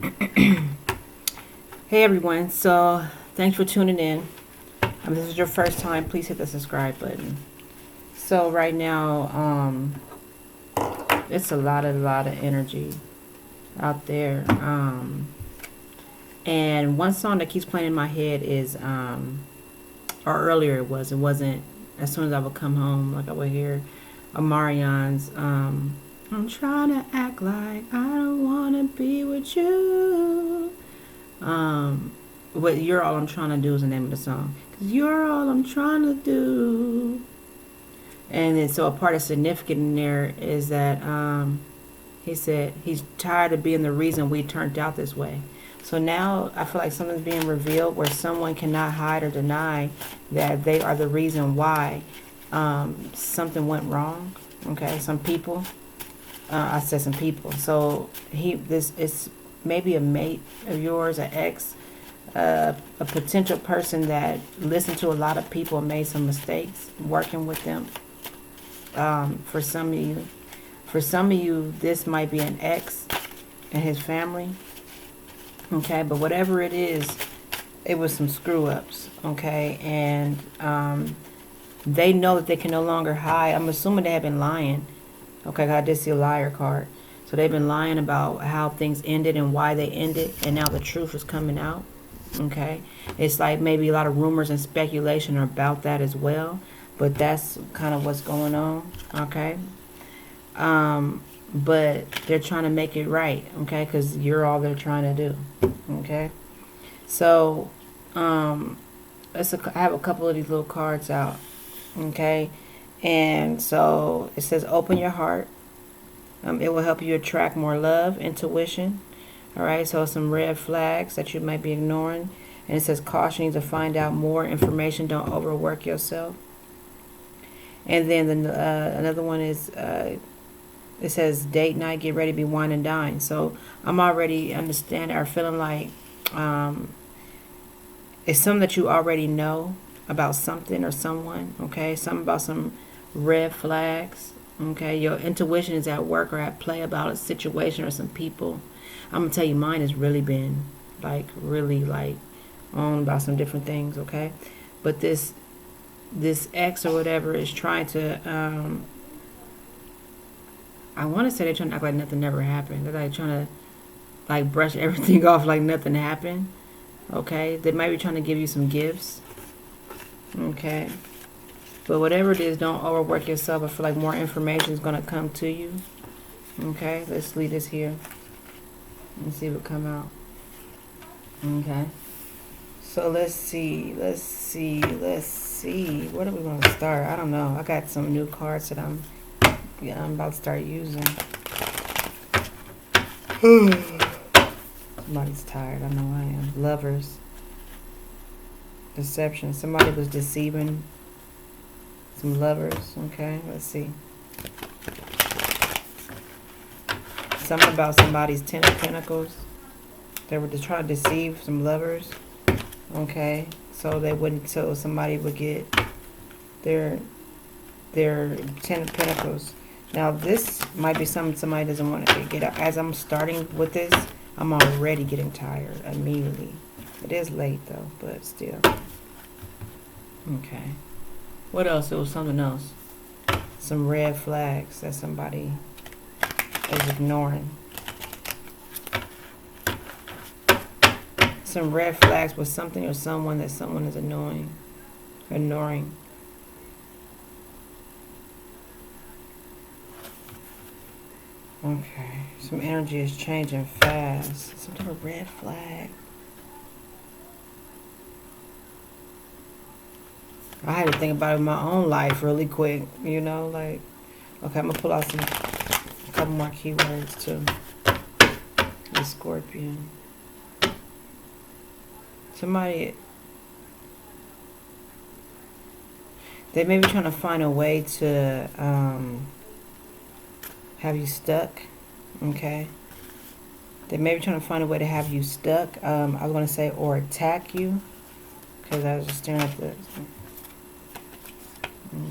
Hey everyone, so thanks for tuning in. If this is your first time, please hit the subscribe button. So right now, it's a lot of energy out there. And one song that keeps playing in my head is, or earlier it wasn't, as soon as I would come home, like I would hear Amarion's, I'm trying to act like I don't want to be with you. What You're All I'm Trying to Do is the name of the song. 'Cause you're all I'm trying to do. And then, so a part of significant in there is that he said he's tired of being the reason we turned out this way. So now I feel like something's being revealed where someone cannot hide or deny that they are the reason why something went wrong. Okay, some people. I said some people. So this is maybe a mate of yours, an ex, a potential person that listened to a lot of people and made some mistakes working with them. For some of you, this might be an ex and his family. Okay, but whatever it is, it was some screw ups. Okay, and they know that they can no longer hide. I'm assuming they have been lying. Okay, I did see a liar card. So they've been lying about how things ended and why they ended, and now the truth is coming out. Okay, it's like maybe a lot of rumors and speculation are about that as well, but that's kind of what's going on. Okay, but they're trying to make it right. Okay, because you're all they're trying to do. Okay, so I have a couple of these little cards out. Okay, and so it says open your heart. It will help you attract more love, intuition. All right, so some red flags that you might be ignoring. And it says caution you to find out more information. Don't overwork yourself. And then another one is it says date night, get ready to be wine and dine. So I'm already understanding or feeling like it's something that you already know about something or someone. Okay, something about some red flags. Okay, your intuition is at work or at play about a situation or some people. I'm gonna tell you, mine has really been really on about some different things. Okay, but this ex or whatever is trying to. I want to say they're trying to act like nothing ever happened. They're like trying to brush everything off like nothing happened. Okay, they might be trying to give you some gifts. Okay. But whatever it is, don't overwork yourself. I feel like more information is going to come to you. Okay, let's leave this here and see what come out. Okay. So let's see. Where do we want to start? I don't know. I got some new cards that I'm about to start using. Somebody's tired. I know I am. Lovers. Deception. Somebody was deceiving some lovers. Okay, let's see. Something about somebody's 10 of Pentacles. They were just trying to deceive some lovers. Okay, so somebody would get their 10 of Pentacles. Now this might be something somebody doesn't want to get up. As I'm starting with this, I'm already getting tired immediately. It is late though, but still. Okay. What else? It was something else. Some red flags that somebody is ignoring. Some red flags with something or someone that someone is ignoring. Okay. Some energy is changing fast. Some type of red flag. I had to think about it in my own life really quick, okay, I'm going to pull out a couple more keywords too. The Scorpion. Somebody, they may be trying to find a way to have you stuck, okay? They may be trying to find a way to have you stuck. I was going to say, or attack you, because I was just staring at this.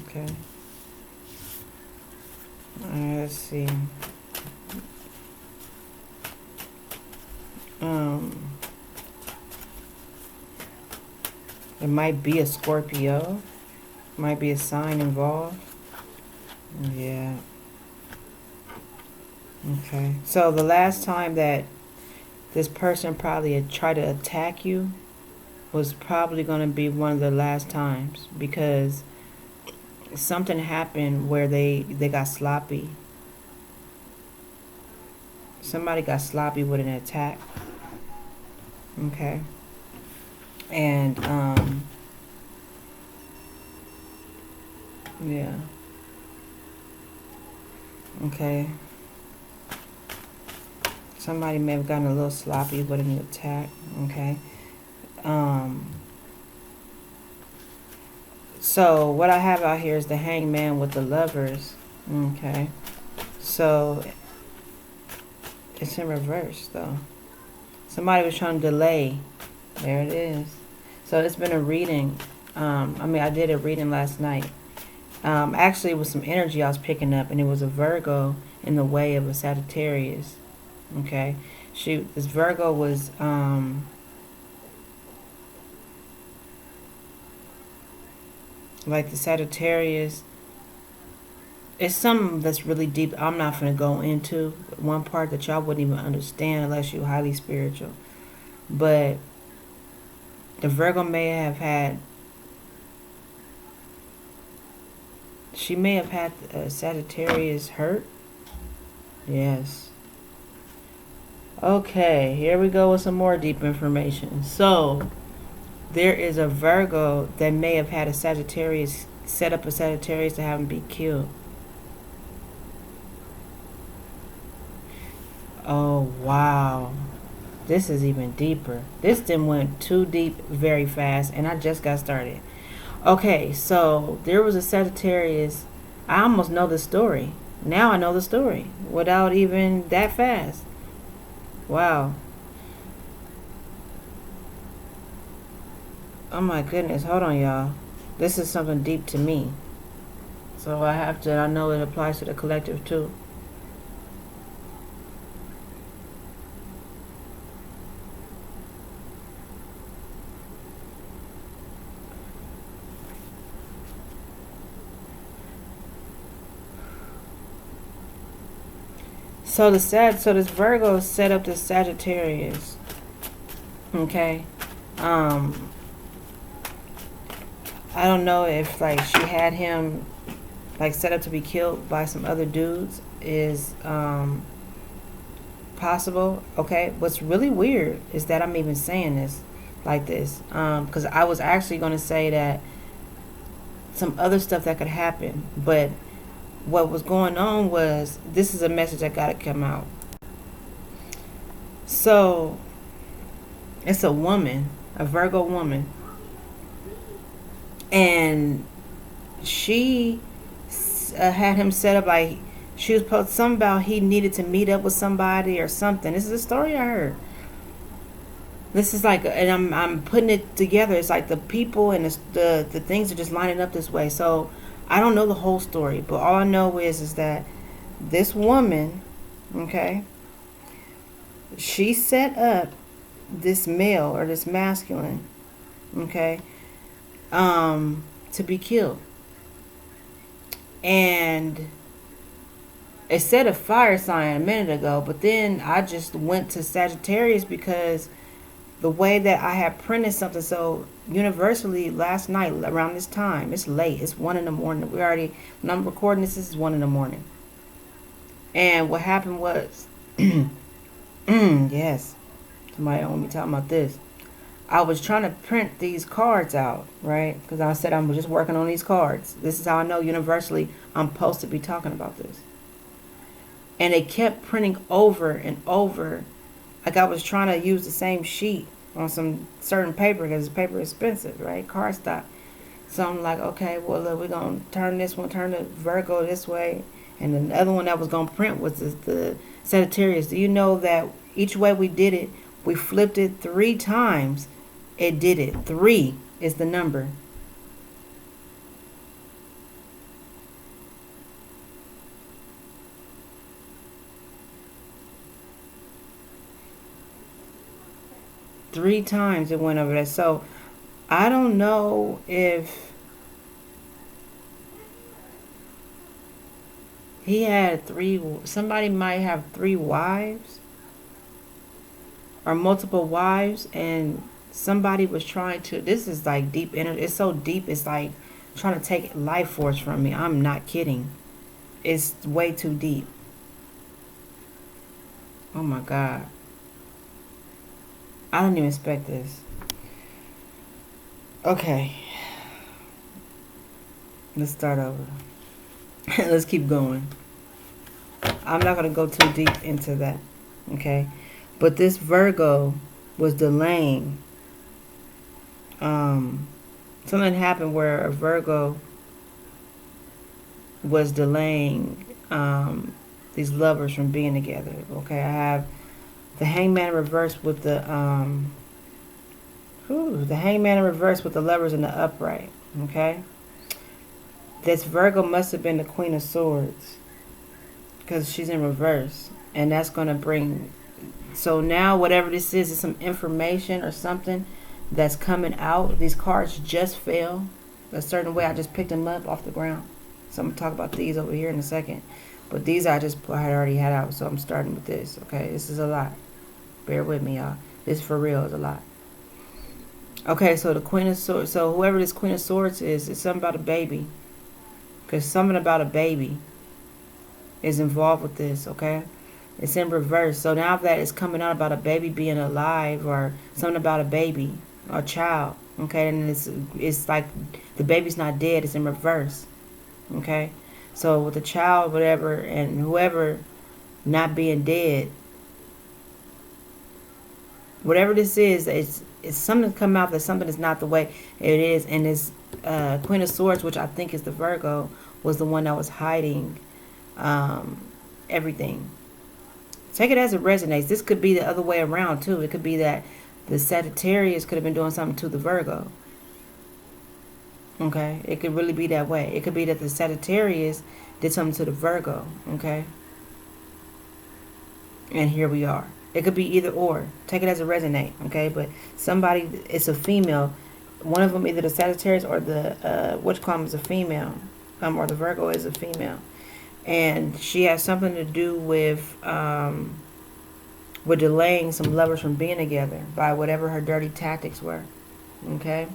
Okay. Alright, let's see. Um, it might be a Scorpio. Might be a sign involved. Yeah. Okay. So the last time that this person probably had tried to attack you was probably going to be one of the last times, because something happened where they got sloppy. Somebody got sloppy with an attack. Okay. And yeah. Okay. Somebody may have gotten a little sloppy with an attack. Okay. Um so what I have out here is the Hangman with the Lovers. Okay. So it's in reverse though. Somebody was trying to delay. There it is. So it's been a reading. I did a reading last night. Actually, it was some energy I was picking up, and it was a Virgo in the way of a Sagittarius. Okay, this Virgo was like the Sagittarius. It's something that's really deep. I'm not going to go into one part that y'all wouldn't even understand unless you're highly spiritual. But the Virgo may have had. She may have had Sagittarius hurt. Yes. Okay, here we go with some more deep information. So, there is a Virgo that may have had a Sagittarius, set up a Sagittarius to have him be killed. Oh, wow. This is even deeper. This then went too deep very fast, and I just got started. Okay, so there was a Sagittarius. I almost know the story. Now I know the story without even that fast. Wow. Oh my goodness. Hold on, y'all. This is something deep to me. So I know it applies to the collective too. So this Virgo set up this Sagittarius. Okay. Um, I don't know if like she had him like set up to be killed by some other dudes is possible. Okay. What's really weird is that I'm even saying this like this because I was actually going to say that some other stuff that could happen, but what was going on was this is a message that got to come out. So it's a woman, a Virgo woman, and she had him set up like she was supposed something about he needed to meet up with somebody or something. This is a story I heard. This is like, and I'm putting it together. It's like the people and the things are just lining up this way. So I don't know the whole story, but all I know is that this woman, okay, she set up this male or this masculine, okay, to be killed. And it said a fire sign a minute ago, but then I just went to Sagittarius because the way that I had printed something. So universally last night around this time, it's late, it's 1 in the morning. When I'm recording this is 1 in the morning. And what happened was, yes, somebody on me talking about this. I was trying to print these cards out, right? Because I said I'm just working on these cards. This is how I know universally I'm supposed to be talking about this. And they kept printing over and over. Like I was trying to use the same sheet on some certain paper because paper is expensive, right? Cardstock. So I'm like, okay, well, look, we're going to turn the Virgo this way. And the other one that was going to print was the Sagittarius. Do you know that each way we did it, we flipped it 3 times. It did it. 3 is the number. 3 times it went over that. So I don't know if he had 3, somebody might have 3 wives or multiple wives, and somebody was trying to, this is like deep energy. It's so deep, it's like trying to take life force from me. I'm not kidding. It's way too deep. Oh my God. I didn't even expect this. Okay. Let's start over. Let's keep going. I'm not going to go too deep into that. Okay. But this Virgo was delaying. Something happened where a Virgo was delaying these lovers from being together. Okay. I have the Hangman in reverse with the Hangman in reverse with the lovers in the upright. Okay. This Virgo must have been the Queen of Swords because she's in reverse, and that's going to bring. So now whatever this is some information or something that's coming out. These cards just fell a certain way. I just picked them up off the ground. So I'm going to talk about these over here in a second. But these I had already had out, so I'm starting with this. Okay, this is a lot. Bear with me, y'all. This for real is a lot. Okay, so the Queen of Swords. So whoever this Queen of Swords is, it's something about a baby. Because something about a baby is involved with this, okay? It's in reverse. So now that it's coming out about a baby being alive or something about a baby or a child, okay? And it's like the baby's not dead. It's in reverse, okay? So with the child, whatever, and whoever not being dead, whatever this is, it's something come out that something is not the way it is. And this Queen of Swords, which I think is the Virgo, was the one that was hiding everything. Take it as it resonates. This could be the other way around too. It could be that the Sagittarius could have been doing something to the Virgo. Okay, it could really be that way. It could be that the Sagittarius did something to the Virgo. Okay, and here we are. It could be either or. Take it as it resonates. Okay, but somebody, it's a female. One of them, either the Sagittarius or the which column is a female, or the Virgo is a female, and she has something to do with delaying some lovers from being together by whatever her dirty tactics were. Okay.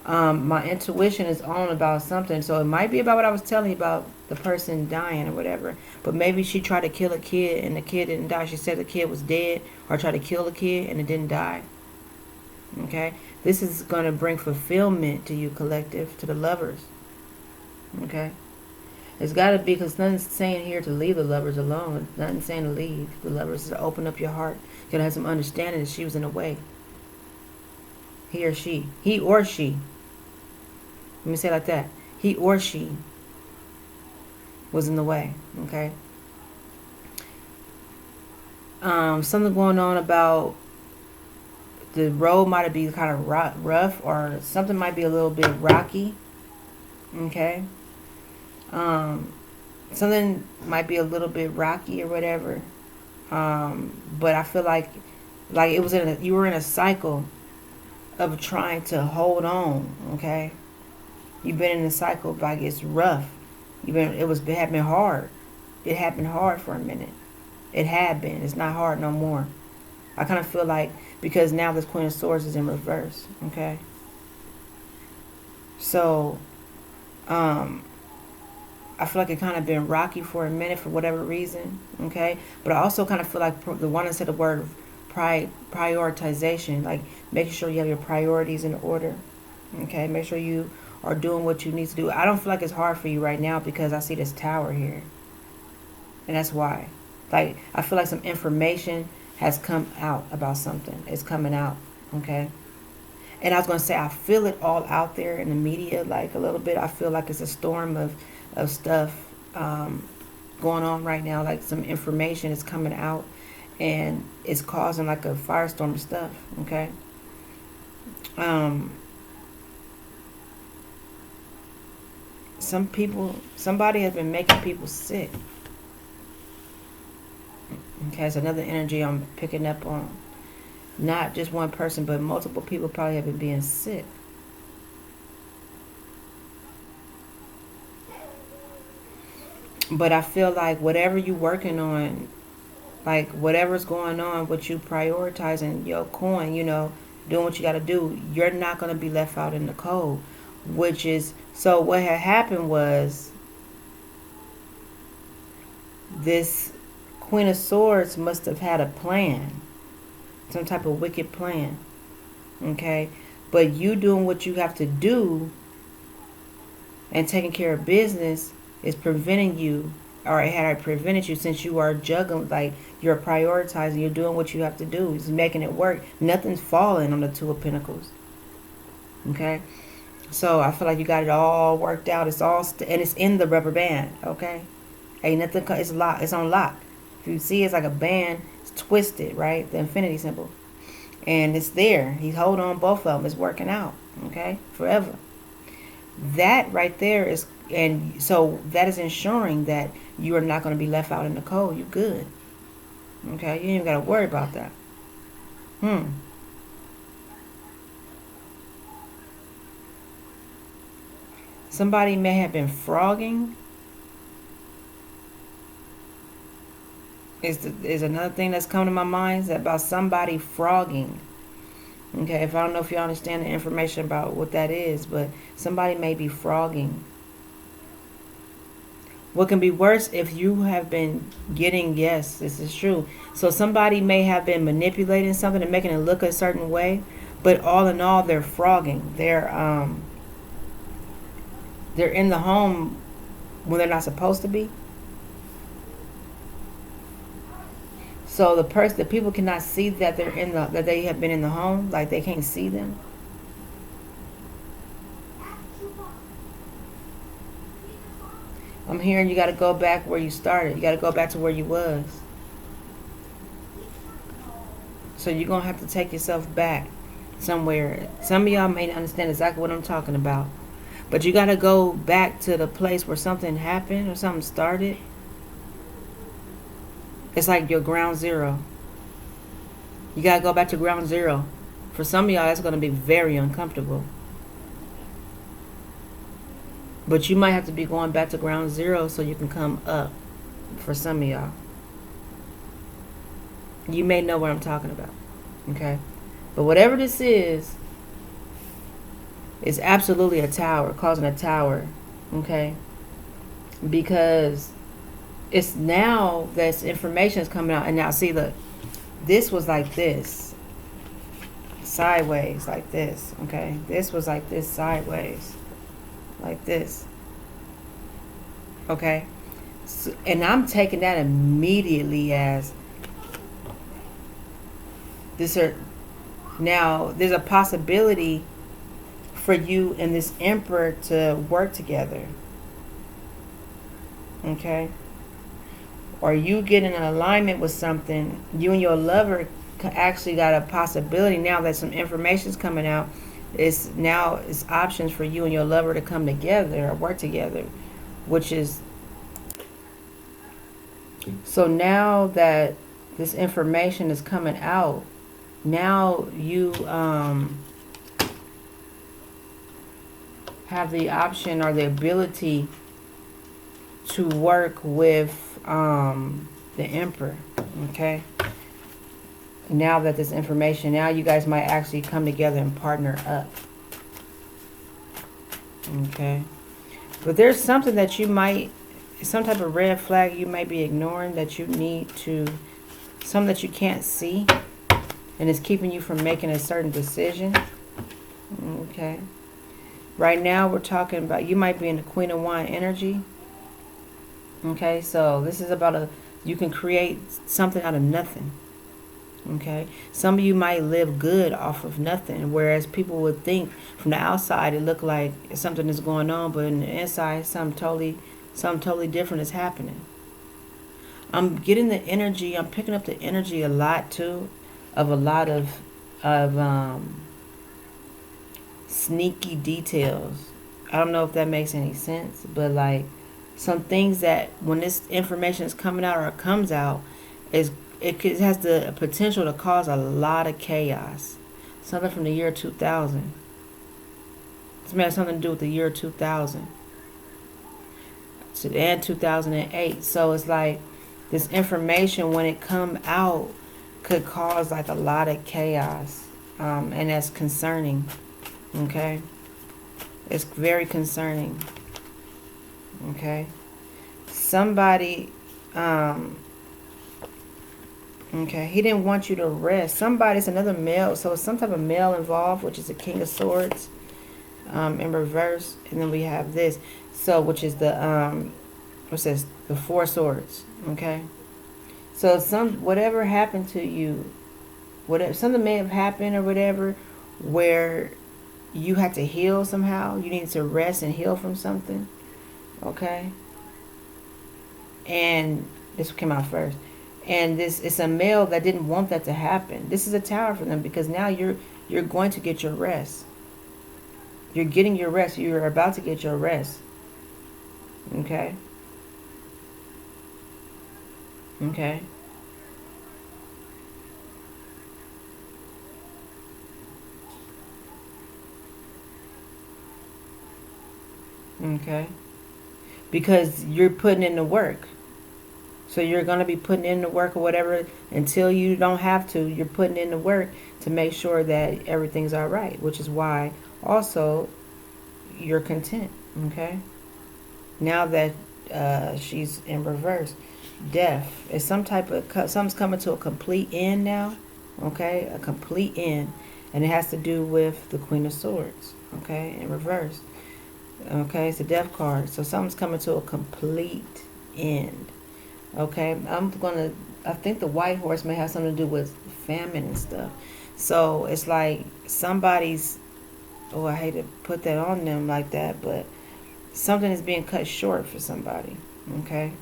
My intuition is on about something, so it might be about what I was telling you about the person dying or whatever, but maybe she tried to kill a kid and the kid didn't die. She said the kid was dead, or tried to kill the kid and it didn't die. Okay, this is going to bring fulfillment to you, collective, to the lovers. Okay, it's got to be, because nothing's saying here to leave the lovers alone. Nothing's saying to leave the lovers. It's to open up your heart. You gotta have some understanding that she was in the way. He or she, let me say it like that. He or she was in the way. Okay. Something going on about the road might be kind of rough, or something might be a little bit rocky. Okay. Something might be a little bit rocky or whatever. But I feel like it was you were in a cycle of trying to hold on. Okay. You've been in a cycle, like it's rough. It had been hard. It had been hard for a minute. It had been. It's not hard no more. I kind of feel like, because now this Queen of Swords is in reverse. Okay. So, I feel like it kind of been rocky for a minute for whatever reason. Okay. But I also kind of feel like the one that said the word prioritization, like making sure you have your priorities in order. Okay. Make sure you are doing what you need to do. I don't feel like it's hard for you right now because I see this tower here. And that's why. Like, I feel like some information has come out about something. It's coming out. Okay. And I was going to say, I feel it all out there in the media, like a little bit. I feel like it's a storm of stuff going on right now. Like some information is coming out and it's causing like a firestorm of stuff. Okay. Somebody has been making people sick. Okay, it's another energy I'm picking up on. Not just one person, but multiple people probably have been being sick. But I feel like whatever you're working on, like whatever's going on with you prioritizing your coin, doing what you got to do, you're not going to be left out in the cold. Which is, so what had happened was this Queen of Swords must have had a plan, some type of wicked plan. Okay? But you doing what you have to do and taking care of business is preventing you, or it had prevented you, since you are juggling, like you're prioritizing, you're doing what you have to do, it's making it work. Nothing's falling on the Two of Pentacles. Okay? So I feel like you got it all worked out. It's all, and it's in the rubber band. Okay? Ain't nothing, it's locked, it's on lock. If you see, it's like a band, it's twisted, right? The infinity symbol. And it's there. He's holding on both of them. It's working out. Okay? Forever. That right there is, and so that is ensuring that you are not going to be left out in the cold. You good. Okay? You ain't even got to worry about that. Somebody may have been frogging. Is another thing that's come to my mind, is about somebody frogging. Okay, if I don't know if you understand the information about what that is, but somebody may be frogging. What can be worse if you have been getting, yes, this is true. So somebody may have been manipulating something and making it look a certain way, but all in all, they're frogging. They're in the home when they're not supposed to be. So the people cannot see that that they have been in the home, like they can't see them. I'm hearing you got to go back where you started. You got to go back to where you was. So you're going to have to take yourself back somewhere. Some of y'all may not understand exactly what I'm talking about. But you got to go back to the place where something happened or something started. It's like your ground zero. You got to go back to ground zero. For some of y'all, that's going to be very uncomfortable. But you might have to be going back to ground zero so you can come up. For some of y'all. You may know what I'm talking about. Okay? But whatever this is, it's absolutely a tower, causing a tower. Okay? Because it's now this information is coming out. And now, see, look. This was like this. Sideways, like this. Okay? This was like this sideways. Like this. Okay? So, and I'm taking that immediately as this. Now, there's a possibility for you and this Emperor to work together. Okay? Or you get in an alignment with something. You and your lover actually got a possibility now that some information is coming out. It's options for you and your lover to come together or work together, which is, so now that this information is coming out, now you have the option or the ability to work with the Emperor. Okay, now that this information, now you guys might actually come together and partner up. Okay, but there's something that you might, some type of red flag you might be ignoring, that you need to, something that you can't see, and it's keeping you from making a certain decision. Okay, right now we're talking about, you might be in the Queen of Wands energy. Okay, so this is about you can create something out of nothing. Okay, some of you might live good off of nothing, whereas people would think from the outside it look like something is going on, but in the inside something totally different is happening. I'm getting the energy, I'm picking up the energy a lot too, of a lot of sneaky details. I don't know if that makes any sense, but like some things that when this information is coming out or comes out, is it has the potential to cause a lot of chaos. Something from the year 2000. This may have something to do with the year 2000 and 2008. So it's like this information, when it come out, could cause like a lot of chaos, and that's concerning. Okay, it's very concerning. Okay, somebody, okay, he didn't want you to rest. Somebody's another male, so some type of male involved, which is the King of Swords, in reverse, and then we have this, so which is the what's this? The Four Swords. Okay, so whatever happened to you, whatever something may have happened or whatever, where you had to heal somehow. You needed to rest and heal from something. Okay, and this came out first. And this, it's a male that didn't want that to happen. This is a tower for them, because now you're going to get your rest. You're getting your rest. You're about to get your rest. Okay. Okay. Okay. Because you're putting in the work. So you're going to be putting in the work or whatever until you don't have to. You're putting in the work to make sure that everything's all right, which is why also you're content. Okay. Now that she's in reverse, death is some type of, something's coming to a complete end now. Okay, a complete end, and it has to do with the Queen of Swords. Okay, in reverse. Okay, it's a death card, so something's coming to a complete end. Okay, I think the white horse may have something to do with famine and stuff. So it's like somebody's, oh, I hate to put that on them like that, but something is being cut short for somebody. Okay.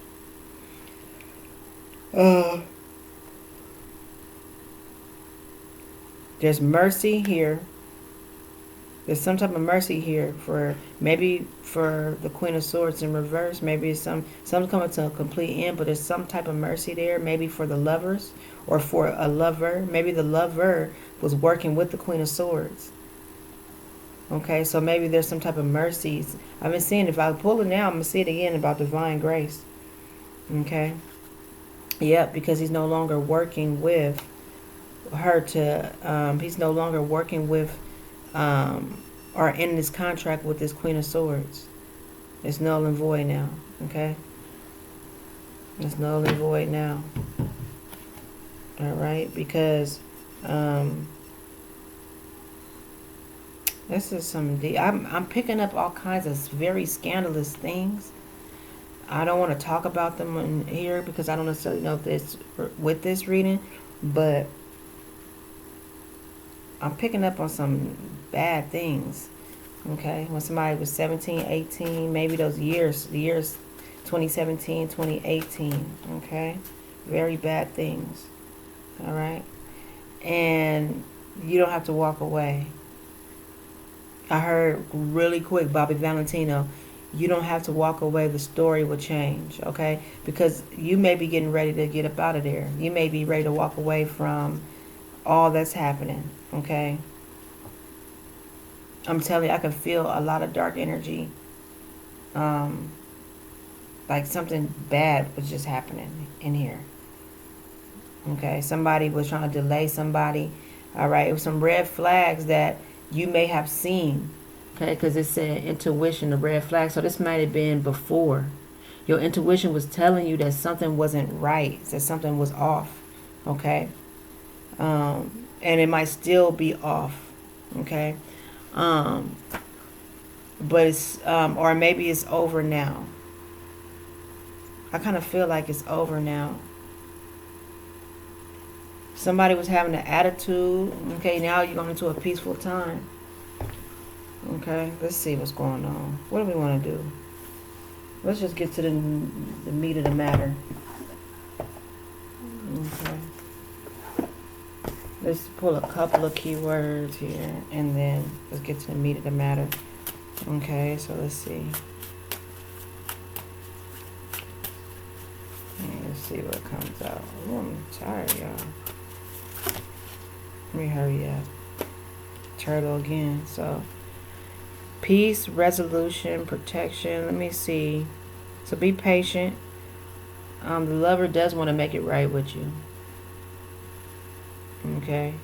There's mercy here. There's some type of mercy here for maybe for the Queen of Swords in reverse. Maybe it's something's coming to a complete end, but there's some type of mercy there. Maybe for the lovers or for a lover. Maybe the lover was working with the Queen of Swords. Okay, so maybe there's some type of mercies. I've been seeing, if I pull it now, I'm going to see it again about divine grace. Okay. Yep, because he's no longer working with her to, he's no longer working with, or in this contract with this Queen of Swords. It's null and void now. Okay. It's null and void now. All right, because, this is some deep. I'm picking up all kinds of very scandalous things. I don't want to talk about them in here because I don't necessarily know if this with this reading, but I'm picking up on some bad things. Okay, when somebody was 17, 18, maybe those years, the years 2017, 2018. Okay, very bad things. All right, and you don't have to walk away. I heard really quick, Bobby Valentino, you don't have to walk away. The story will change, okay? Because you may be getting ready to get up out of there. You may be ready to walk away from all that's happening, okay? I'm telling you, I can feel a lot of dark energy. Like something bad was just happening in here. Okay, somebody was trying to delay somebody. All right, it was some red flags that you may have seen, okay, because it said intuition, the red flag. So this might have been before. Your intuition was telling you that something wasn't right, that something was off, okay? And it might still be off, okay? But it's, or maybe it's over now. I kind of feel like it's over now. Somebody was having an attitude. Okay, now you're going into a peaceful time. Okay, let's see what's going on. What do we want to do? Let's just get to the meat of the matter. Okay. Let's pull a couple of keywords here, and then let's get to the meat of the matter. Okay, so let's see. Let's see what comes out. Ooh, I'm tired, Let me hurry up. Turtle again. So peace, resolution, protection. Let me see. So be patient. The lover does want to make it right with you. Okay.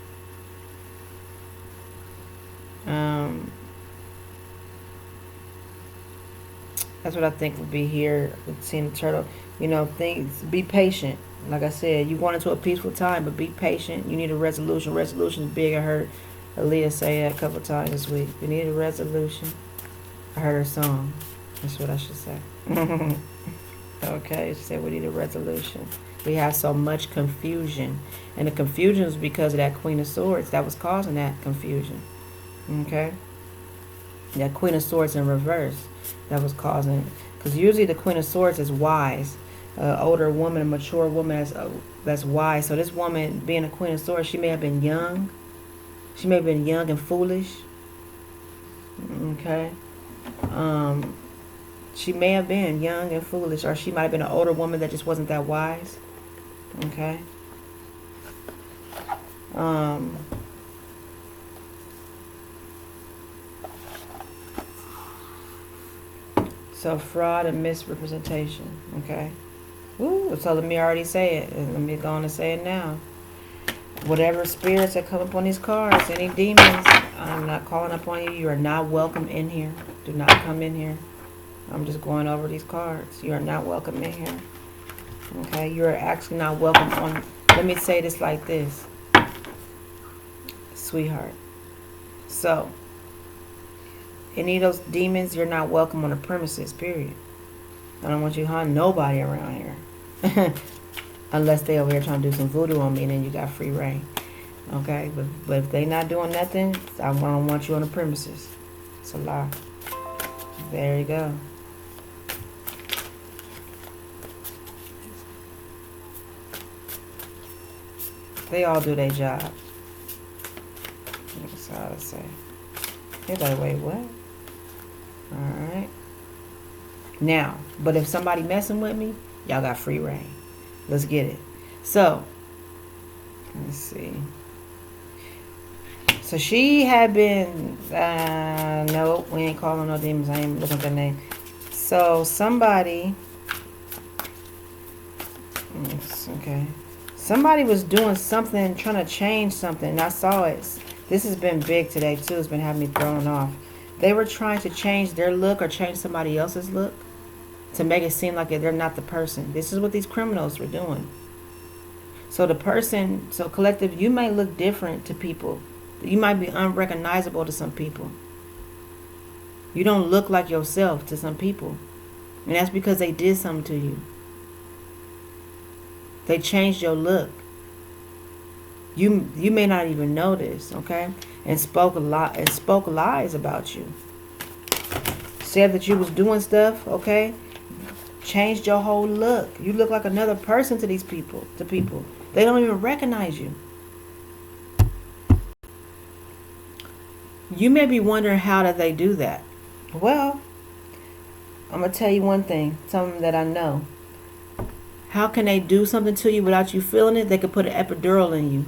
That's what I think would be here with seeing the turtle. You know, things. Be patient. Like I said, you want into a peaceful time, but be patient. You need a resolution. Resolution is big. I heard Aaliyah say that a couple times this week. You need a resolution. I heard her song. That's what I should say. Okay, she said we need a resolution. We have so much confusion. And the confusion is because of that Queen of Swords that was causing that confusion. Okay? That Queen of Swords in reverse that was causing it. Because usually the Queen of Swords is wise. Older woman, a mature woman that's wise. So this woman being a Queen of Swords, she may have been young. She may have been young and foolish. Okay? She may have been young and foolish, or she might have been an older woman that just wasn't that wise. Okay? So fraud and misrepresentation. Okay? Ooh, so let me already say it. Let me go on and say it now. Whatever spirits that come up on these cards, any demons, I'm not calling upon you. You are not welcome in here. Do not come in here. I'm just going over these cards. You are not welcome in here. Okay? You are actually not welcome on... Let me say this like this. Sweetheart. So, any of those demons, you're not welcome on the premises, period. I don't want you hunting nobody around here. Unless they over here trying to do some voodoo on me, and then you got free reign. Okay? But if they not doing nothing, I don't want you on the premises. It's a lie. There you go. They all do their job. That's all I say. You're like, wait, what? Alright. Now, but if somebody messing with me, y'all got free reign. Let's get it. So, let's see. So she had been, no, we ain't calling no demons. I ain't looking at their name. So somebody, okay. Somebody was doing something, trying to change something. And I saw it. This has been big today, too. It's been having me thrown off. They were trying to change their look or change somebody else's look to make it seem like they're not the person. This is what these criminals were doing. So the person, so collective, you might look different to people. You might be unrecognizable to some people. You don't look like yourself to some people. And that's because they did something to you. They changed your look. You may not even know this, okay? And spoke lies about you. Said that you was doing stuff, okay? Changed your whole look. You look like another person to these people, They don't even recognize you. You may be wondering, how did they do that? Well, I'm going to tell you one thing, something that I know. How can they do something to you without you feeling it? They could put an epidural in you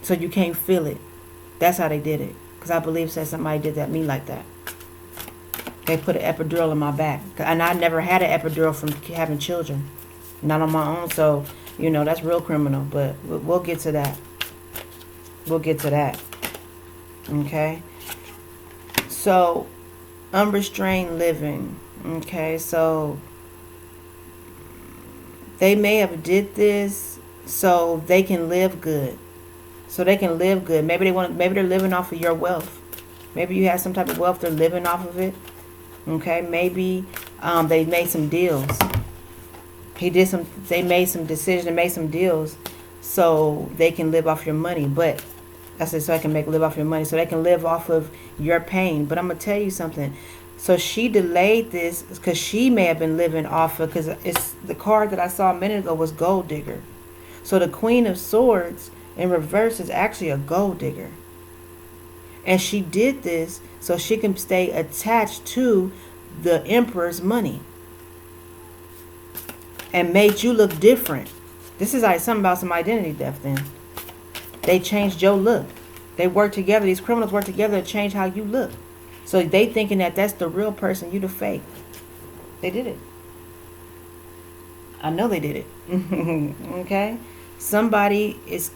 so you can't feel it. That's how they did it. Because I believe that somebody did that to me like that. They put an epidural in my back. And I never had an epidural from having children. Not on my own. So, you know, that's real criminal. But we'll get to that. We'll get to that. Okay? So, unrestrained living. Okay? So, they may have did this so they can live good. So they can live good. Maybe they're living off of your wealth. Maybe you have some type of wealth, they're living off of it. Okay, maybe they made some deals. They made some decisions and made some deals so they can live off your money. But I said, so I can live off your money, so they can live off of your pain. But I'm gonna tell you something. So she delayed this because she may have been living off of, because it's the card that I saw a minute ago was gold digger. So the Queen of Swords in reverse is actually a gold digger. And she did this so she can stay attached to the Emperor's money. And made you look different. This is like something about some identity theft then. They changed your look. They work together. These criminals work together to change how you look. So they thinking that that's the real person, you the fake. They did it. I know they did it. Okay? Somebody is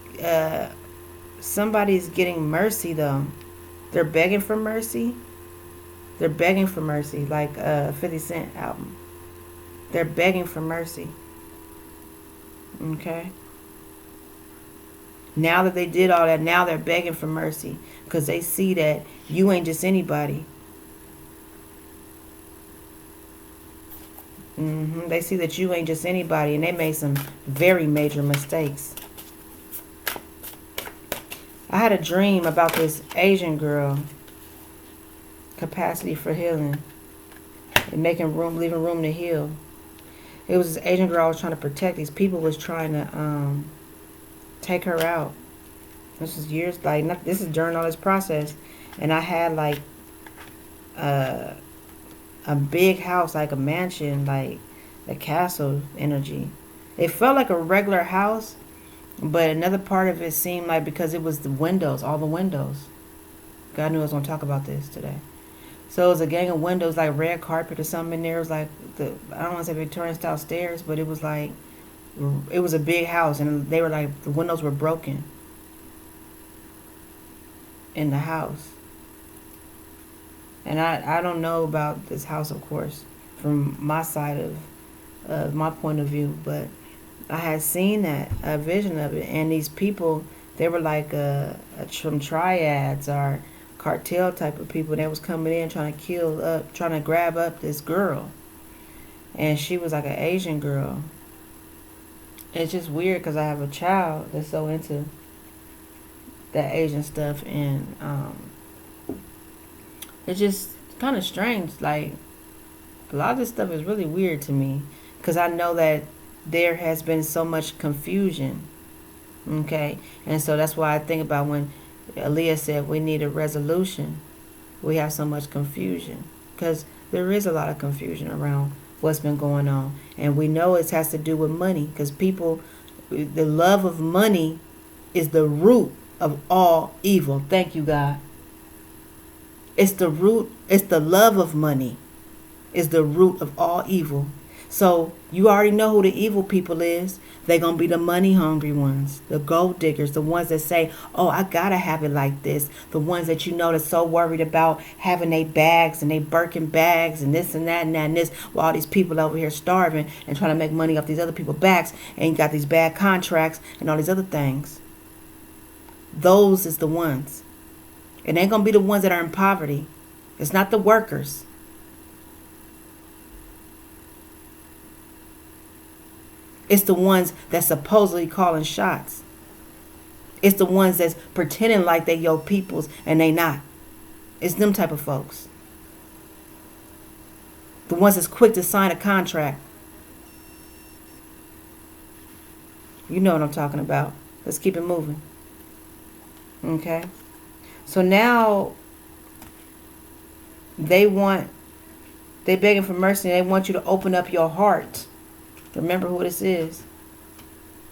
somebody's getting mercy though. They're begging for mercy. They're begging for mercy, like 50 Cent album. They're begging for mercy. Okay? Now that they did all that, now they're begging for mercy because they see that you ain't just anybody. They see that you ain't just anybody, and they made some very major mistakes. I had a dream about this Asian girl, capacity for healing, and making room, leaving room to heal. It was this Asian girl I was trying to protect. These people was trying to take her out. This was years, like, this is during all this process, and I had like a big house, like a mansion, like a castle energy. It felt like a regular house, but another part of it seemed like, because it was the windows, all the windows. God knew I was going to talk about this today. So it was a gang of windows, like red carpet or something in there. It was like, I don't want to say Victorian style stairs, but it was like, it was a big house, and they were like, the windows were broken in the house. And I don't know about this house, of course, from my side of my point of view, but I had seen that, a vision of it. And these people, they were like some triads or cartel type of people. They was coming in trying to grab up this girl. And she was like an Asian girl. It's just weird because I have a child that's so into that Asian stuff, and it's just kind of strange. Like, a lot of this stuff is really weird to me because I know that there has been so much confusion. Okay? And so that's why I think about when Aaliyah said we need a resolution. We have so much confusion because there is a lot of confusion around what's been going on. And we know it has to do with money because people, the love of money is the root of all evil. Thank you, God. It's the root, it's the love of money is the root of all evil. So you already know who the evil people is. They're going to be the money hungry ones, the gold diggers, the ones that say, oh, I got to have it like this. The ones that you know that's so worried about having their bags and they Birkin bags and this and that and that and this, while all these people over here starving and trying to make money off these other people's backs and got these bad contracts and all these other things. Those is the ones. It ain't going to be the ones that are in poverty. It's not the workers. It's the ones that's supposedly calling shots. It's the ones that's pretending like they your peoples and they not. It's them type of folks. The ones that's quick to sign a contract. You know what I'm talking about. Let's keep it moving. Okay? So now they begging for mercy. They want you to open up your heart. Remember who this is.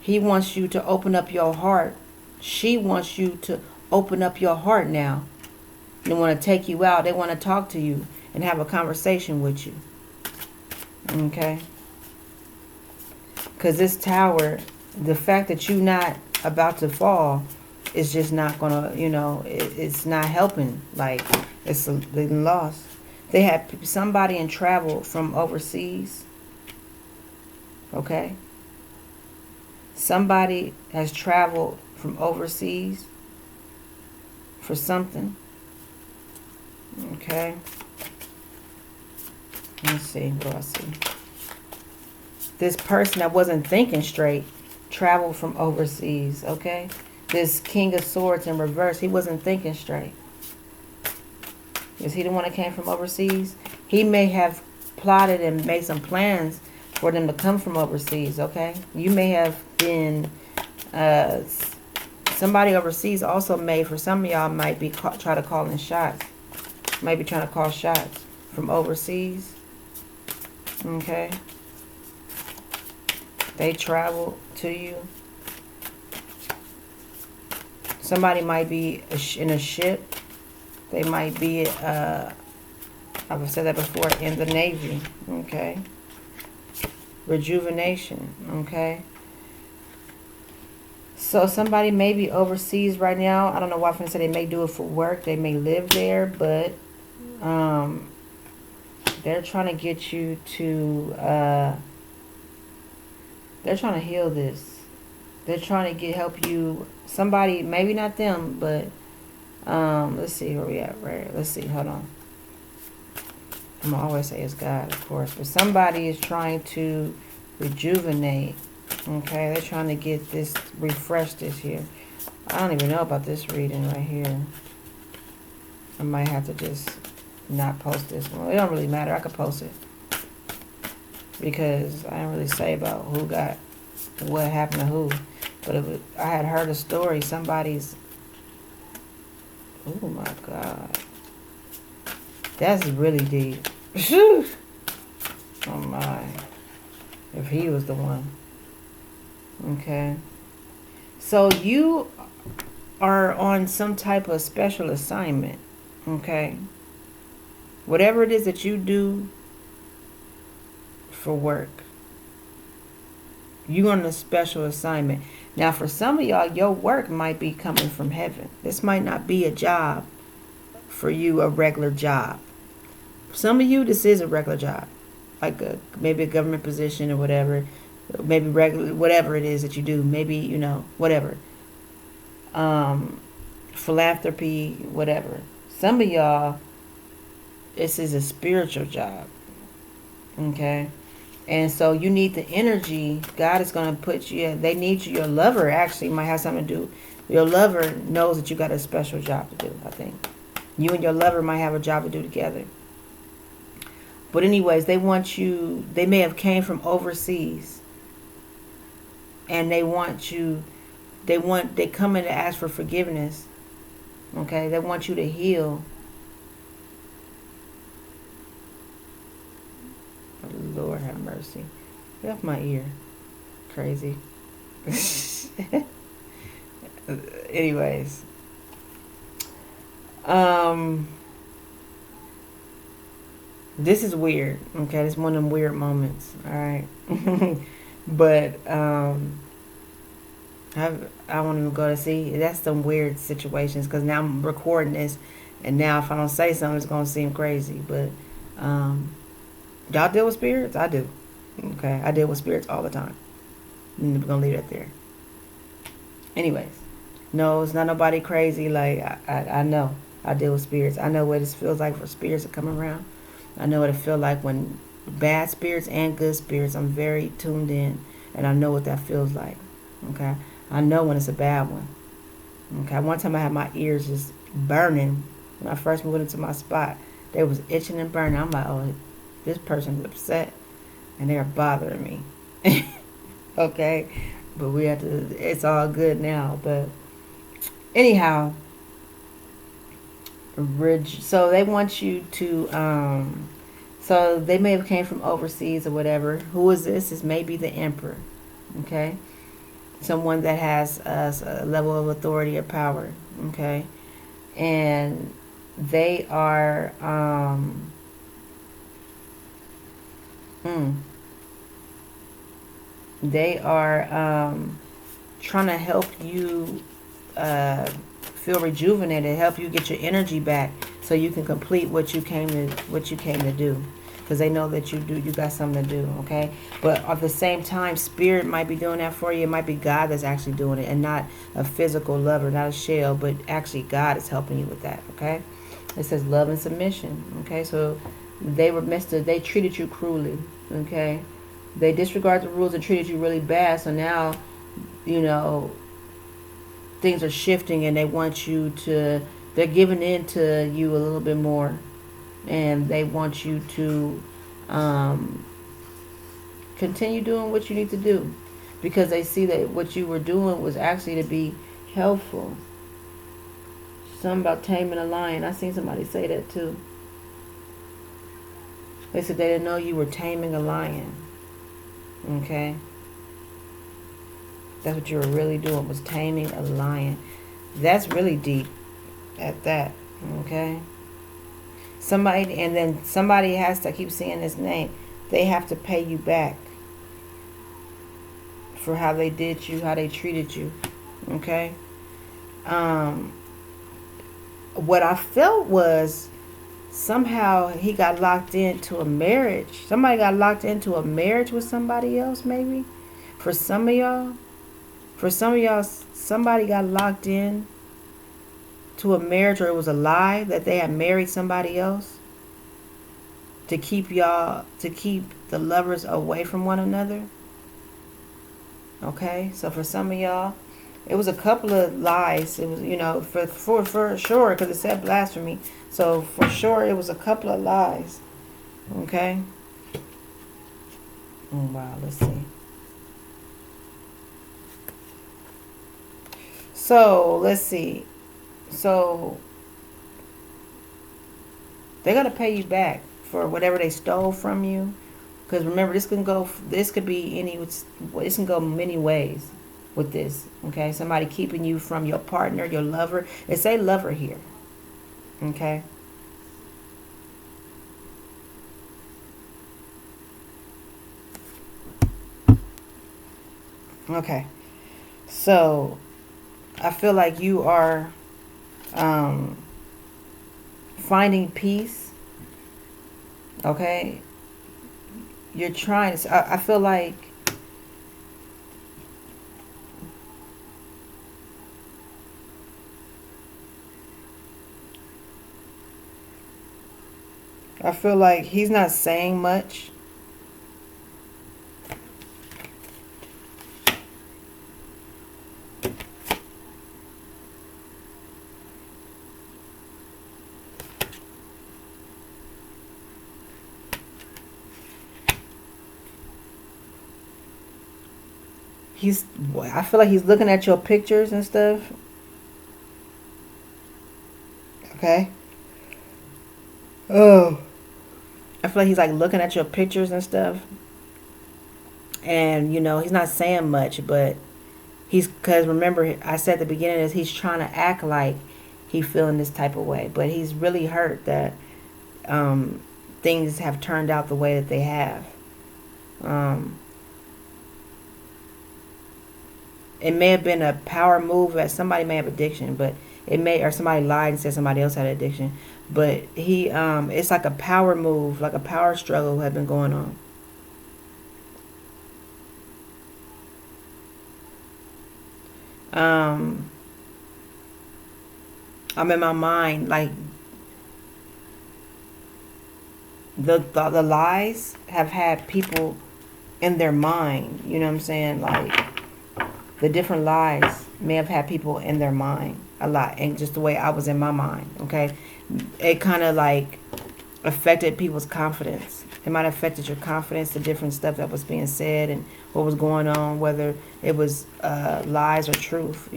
He wants you to open up your heart. She wants you to open up your heart now. They want to take you out. They want to talk to you and have a conversation with you. Okay? Because this tower, the fact that you're not about to fall is just not going to, it's not helping. Like, it's a loss. They had somebody in travel from overseas. Okay? Somebody has traveled from overseas for something. Okay? Let's see. What do I see? This person that wasn't thinking straight traveled from overseas. Okay? This King of Swords in reverse, he wasn't thinking straight. Is he the one that came from overseas? He may have plotted and made some plans for them to come from overseas, okay? You may have been, somebody overseas also may, for some of y'all, might be try to call in shots. Might be trying to call shots from overseas, okay? They travel to you. Somebody might be in a ship. They might be, I've said that before, in the Navy. Okay. Rejuvenation. Okay. So somebody may be overseas right now. I don't know why I'm going to say they may do it for work. They may live there, but they're trying to get you to, they're trying to heal this. They're trying to help you, somebody, maybe not them, but let's see where we at, right? Let's see, hold on. I'm going to always say it's God, of course, but somebody is trying to rejuvenate. Okay, they're trying to get this, refresh this here. I don't even know about this reading right here. I might have to just not post this one. It don't really matter. I could post it. Because I didn't really say about who got what happened to who. But I had heard a story. Somebody's... Oh my God. That's really deep. Oh my. If he was the one. Okay. So you are on some type of special assignment. Okay. Whatever it is that you do for work, you're on a special assignment. Now, for some of y'all, your work might be coming from heaven. This might not be a job for you, a regular job. For some of you, this is a regular job, like maybe a government position or whatever, maybe regular, whatever it is that you do, maybe, you know, whatever. Philanthropy, whatever. Some of y'all, this is a spiritual job. Okay. And so you need the energy. God is going to put you, they need you. Your lover actually might have something to do. Your lover knows that you got a special job to do, I think. You and your lover might have a job to do together. But anyways, they want you, they may have came from overseas. And they want you, they come in to ask for forgiveness. Okay, they want you to heal. Lord have mercy. Get off my ear. Crazy. Anyways. This is weird. Okay, this is one of them weird moments. Alright. But I want to go to see. That's some weird situations. Because now I'm recording this. And now if I don't say something, it's going to seem crazy. But y'all deal with spirits? I do. Okay, I deal with spirits all the time. I'm gonna leave it there. Anyways, no, it's not nobody crazy. Like I know I deal with spirits. I know what it feels like for spirits to come around. I know what it feels like when bad spirits and good spirits. I'm very tuned in, and I know what that feels like. Okay, I know when it's a bad one. Okay, one time I had my ears just burning when I first moved into my spot. They was itching and burning. I'm like, oh, this person's upset and they're bothering me. Okay, but we have to, it's all good now. But anyhow, so they want you to so they may have came from overseas or whatever. Who is this? Is maybe the emperor. Okay, someone that has a level of authority or power. Okay, and they are they are trying to help you feel rejuvenated, help you get your energy back, so you can complete what you came to do. Because they know that you got something to do. Okay, but at the same time, spirit might be doing that for you. It might be God that's actually doing it, and not a physical lover, not a shell, but actually God is helping you with that. Okay, it says love and submission. Okay, so they treated you cruelly. Okay, they disregarded the rules and treated you really bad. So now, you know, things are shifting, and they want you to, they're giving in to you a little bit more, and they want you to continue doing what you need to do, because they see that what you were doing was actually to be helpful. Something about taming a lion. I seen somebody say that too. They said they didn't know you were taming a lion. Okay? That's what you were really doing, was taming a lion. That's really deep at that. Okay. Somebody, and then somebody has to, I keep seeing his name. They have to pay you back for how they did you, how they treated you. Okay. Um, what I felt was somehow he got locked into a marriage. Somebody got locked into a marriage with somebody else, maybe. For some of y'all. For some of y'all, somebody got locked in to a marriage, or it was a lie that they had married somebody else to keep y'all, to keep the lovers away from one another. Okay, so for some of y'all, it was a couple of lies. It was, for sure, because it said blasphemy. So for sure, it was a couple of lies. Okay. Oh, wow, let's see. So let's see. So they're gonna pay you back for whatever they stole from you. Because remember, this could be this can go many ways with this. Okay, somebody keeping you from your partner, your lover. It say lover here. Okay. Okay. So I feel like you are finding peace. Okay. You're trying to. I feel like he's not saying much. I feel like he's looking at your pictures and stuff. Okay. Oh. I feel like he's like looking at your pictures and stuff. And, he's not saying much, but because remember, I said at the beginning is he's trying to act like he's feeling this type of way. But he's really hurt that things have turned out the way that they have. It may have been a power move that somebody may have addiction, but or somebody lied and said somebody else had addiction. But it's like a power move, like a power struggle had been going on. I'm in my mind, like the lies have had people in their mind. You know what I'm saying? Like the different lies may have had people in their mind a lot, and just the way I was in my mind. Okay, it kind of like affected people's confidence. It might have affected your confidence, the different stuff that was being said and what was going on, whether it was lies or truth.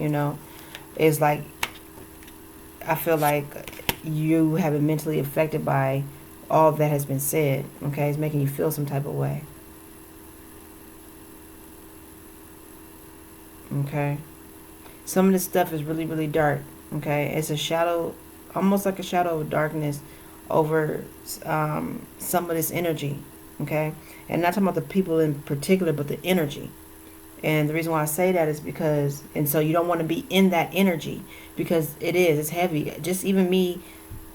It's like I feel like you have been mentally affected by all that has been said. Okay, it's making you feel some type of way. Okay, some of this stuff is really, really dark. Okay, it's a shadow, almost like a shadow of darkness over some of this energy. Okay, and not talking about the people in particular, but the energy. And the reason why I say that is because, and so you don't want to be in that energy, because it's heavy. Just even me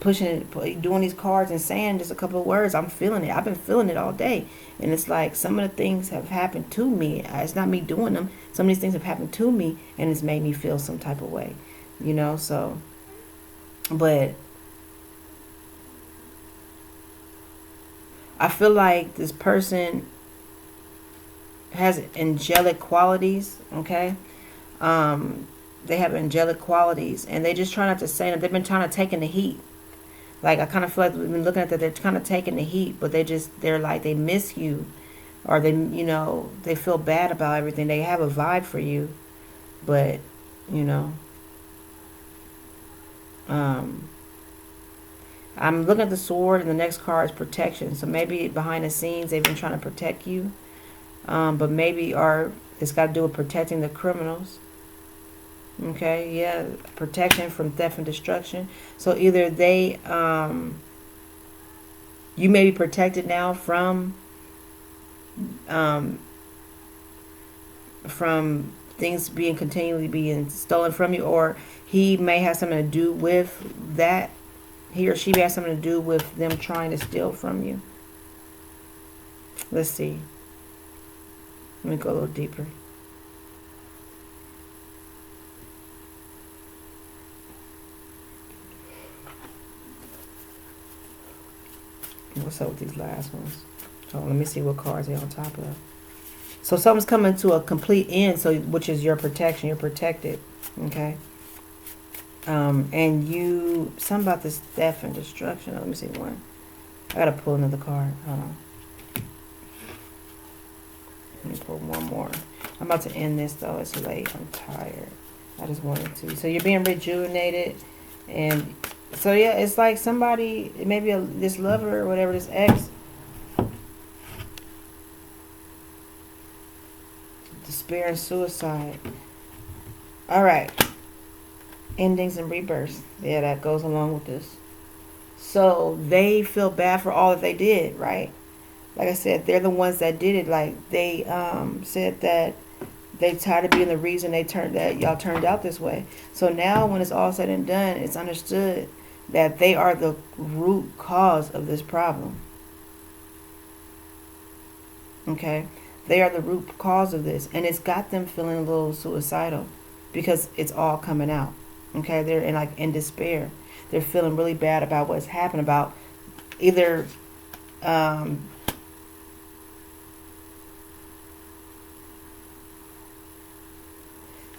doing these cards and saying just a couple of words, I'm feeling it. I've been feeling it all day. And it's like some of the things have happened to me. It's not me doing them. Some of these things have happened to me, and it's made me feel some type of way. So, but I feel like this person has angelic qualities. Okay. They have angelic qualities, and they just try not to say them. They've been trying to take in the heat. Like, I kind of feel like we've been looking at that, they're kind of taking the heat, but they're like, they miss you, or they feel bad about everything. They have a vibe for you, but, I'm looking at the sword, and the next card is protection. So maybe behind the scenes, they've been trying to protect you, but maybe, or it's got to do with protecting the criminals. Okay, yeah, protection from theft and destruction. So either they, you may be protected now um, from things being continually being stolen from you, or he may have something to do with that. He or she may have something to do with them trying to steal from you. Let's see. Let me go a little deeper. What's up with these last ones? Oh, let me see what cards they're on top of. So something's coming to a complete end, so which is your protection. You're protected. Okay. And you, something about this death and destruction. Let me see one. I gotta pull another card. Hold on. Let me pull one more. I'm about to end this though. It's late. I'm tired. I just wanted to. So you're being rejuvenated, and so yeah, it's like somebody, maybe this lover or whatever, this ex, despair and suicide. All right, endings and rebirths. Yeah, that goes along with this. So they feel bad for all that they did, right? Like I said, they're the ones that did it. Like they said that they tired of being the reason y'all turned out this way. So now when it's all said and done, it's understood that they are the root cause of this problem. Okay? They are the root cause of this. And it's got them feeling a little suicidal because it's all coming out. Okay? They're in despair. They're feeling really bad about what's happened, about either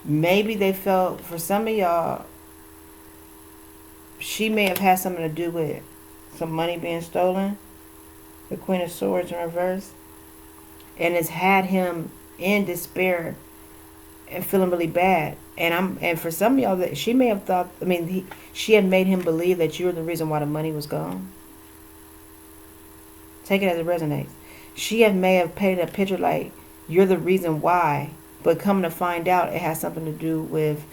maybe they felt, for some of y'all, she may have had something to do with some money being stolen. The Queen of Swords in reverse. And it's had him in despair and feeling really bad. And for some of y'all, that she may have thought, she had made him believe that you were the reason why the money was gone. Take it as it resonates. She may have painted a picture like you're the reason why, but coming to find out it has something to do with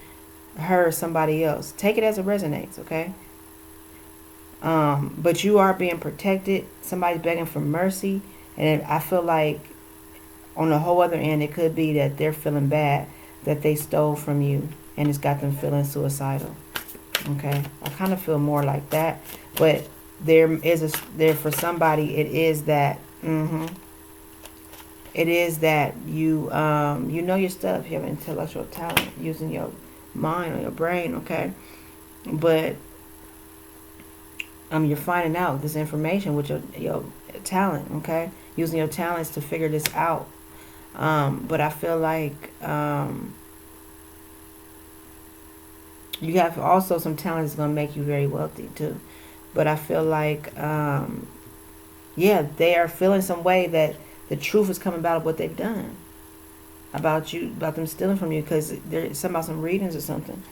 her or somebody else. Take it as it resonates, okay? But you are being protected. Somebody's begging for mercy. And I feel like on the whole other end, it could be that they're feeling bad that they stole from you, and it's got them feeling suicidal. Okay, I kind of feel more like that, but there for somebody it is that. It is that you you know your stuff. You have intellectual talent using your mind or your brain. Okay, but you're finding out this information with your talent. Okay, using your talents to figure this out. But I feel like you have also some talent that's going to make you very wealthy too. But I feel like, yeah, they are feeling some way that the truth is coming about of what they've done. About them stealing from you, because there's some readings or something.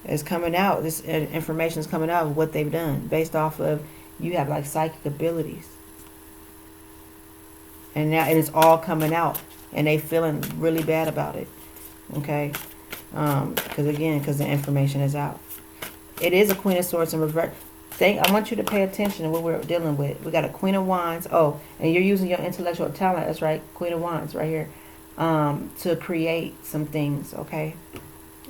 It's coming out. This information is coming out of what they've done based off of you have like psychic abilities. And now it's all coming out. And they feeling really bad about it. Okay? Because the information is out. It is a Queen of Swords in reverse. I want you to pay attention to what we're dealing with. We got a Queen of Wands. Oh, and you're using your intellectual talent. That's right. Queen of Wands right here. To create some things, okay?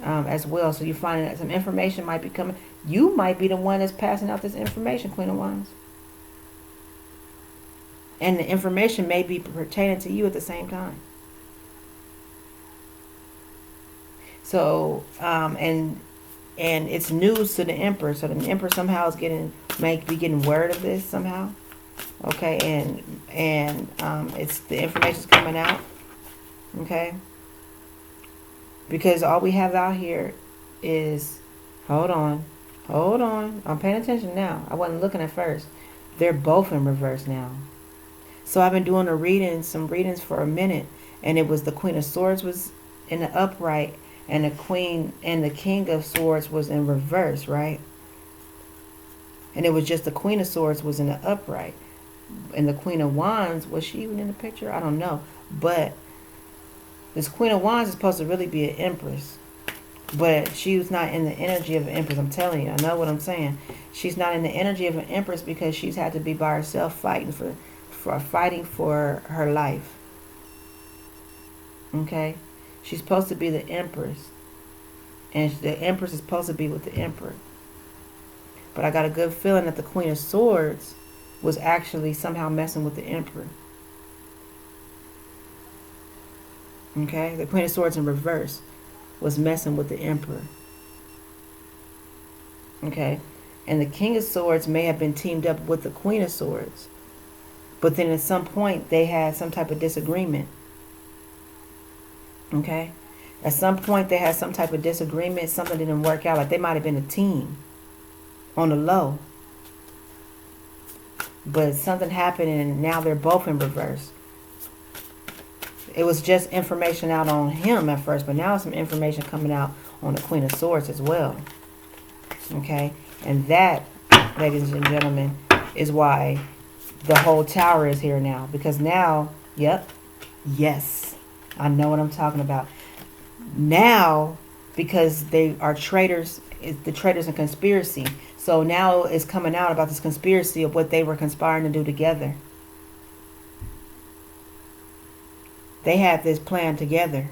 As well. So you're finding that some information might be coming. You might be the one that's passing out this information, Queen of Wands. And the information may be pertaining to you at the same time. So, and it's news to the Emperor. So the Emperor somehow is may be getting word of this somehow. Okay, and it's the information's coming out. Okay. Because all we have out here is, hold on. I'm paying attention now. I wasn't looking at first. They're both in reverse now. So I've been doing some readings for a minute, and it was the Queen of Swords was in the upright, and the Queen and the King of Swords was in reverse, right? And it was just the Queen of Swords was in the upright. And the Queen of Wands, was she even in the picture? I don't know. But this Queen of Wands is supposed to really be an empress. But she was not in the energy of an empress. I'm telling you, I know what I'm saying. She's not in the energy of an empress because she's had to be by herself fighting for her life. Okay? She's supposed to be the empress. And the empress is supposed to be with the emperor. But I got a good feeling that the Queen of Swords was actually somehow messing with the emperor. Okay? The Queen of Swords in reverse was messing with the emperor. Okay? And the King of Swords may have been teamed up with the Queen of Swords. But then at some point they had some type of disagreement. Okay? At some point they had some type of disagreement. Something didn't work out. Like they might have been a team on the low. But something happened and now they're both in reverse. It was just information out on him at first, but now some information coming out on the Queen of Swords as well. Okay? And that, ladies and gentlemen, is why the whole tower is here now. Because now, yes, I know what I'm talking about. Now, because they are traitors, the traitors in conspiracy. So now it's coming out about this conspiracy of what they were conspiring to do together. They had this plan together.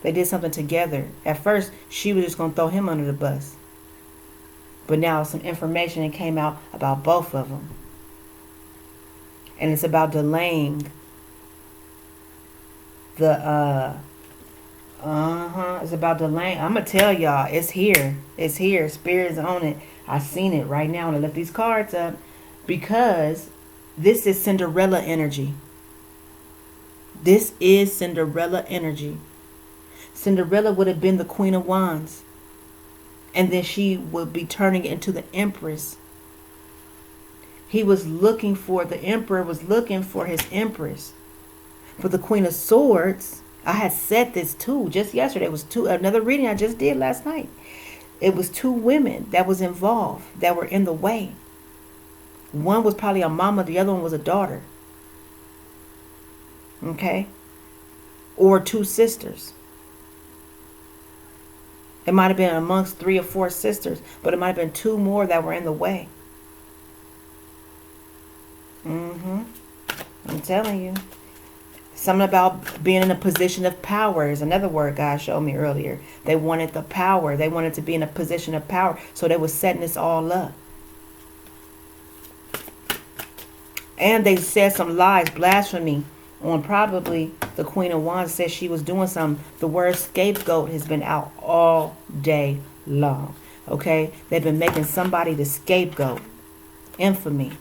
They did something together. At first, she was just going to throw him under the bus. But now some information came out about both of them. And it's about delaying the, it's about delaying. I'm going to tell y'all, it's here. It's here. Spirit's on it. I seen it right now when I lift these cards up. Because this is Cinderella energy. This is Cinderella energy. Cinderella would have been the Queen of Wands. And then she would be turning into the Empress. He was looking for, the Emperor was looking for his Empress. For the Queen of Swords, I had said this too, just yesterday. It was another reading I just did last night. It was 2 women that was involved, that were in the way. One was probably a mama, the other one was a daughter. Okay? Or 2 sisters. It might have been amongst 3 or 4 sisters, but it might have been 2 more that were in the way. I'm telling you. Something about being in a position of power is another word God showed me earlier. They wanted the power. They wanted to be in a position of power. So they were setting this all up. And they said some lies, blasphemy, on probably the Queen of Wands. Said she was doing something. The word scapegoat has been out all day long. Okay? They've been making somebody the scapegoat. Infamy.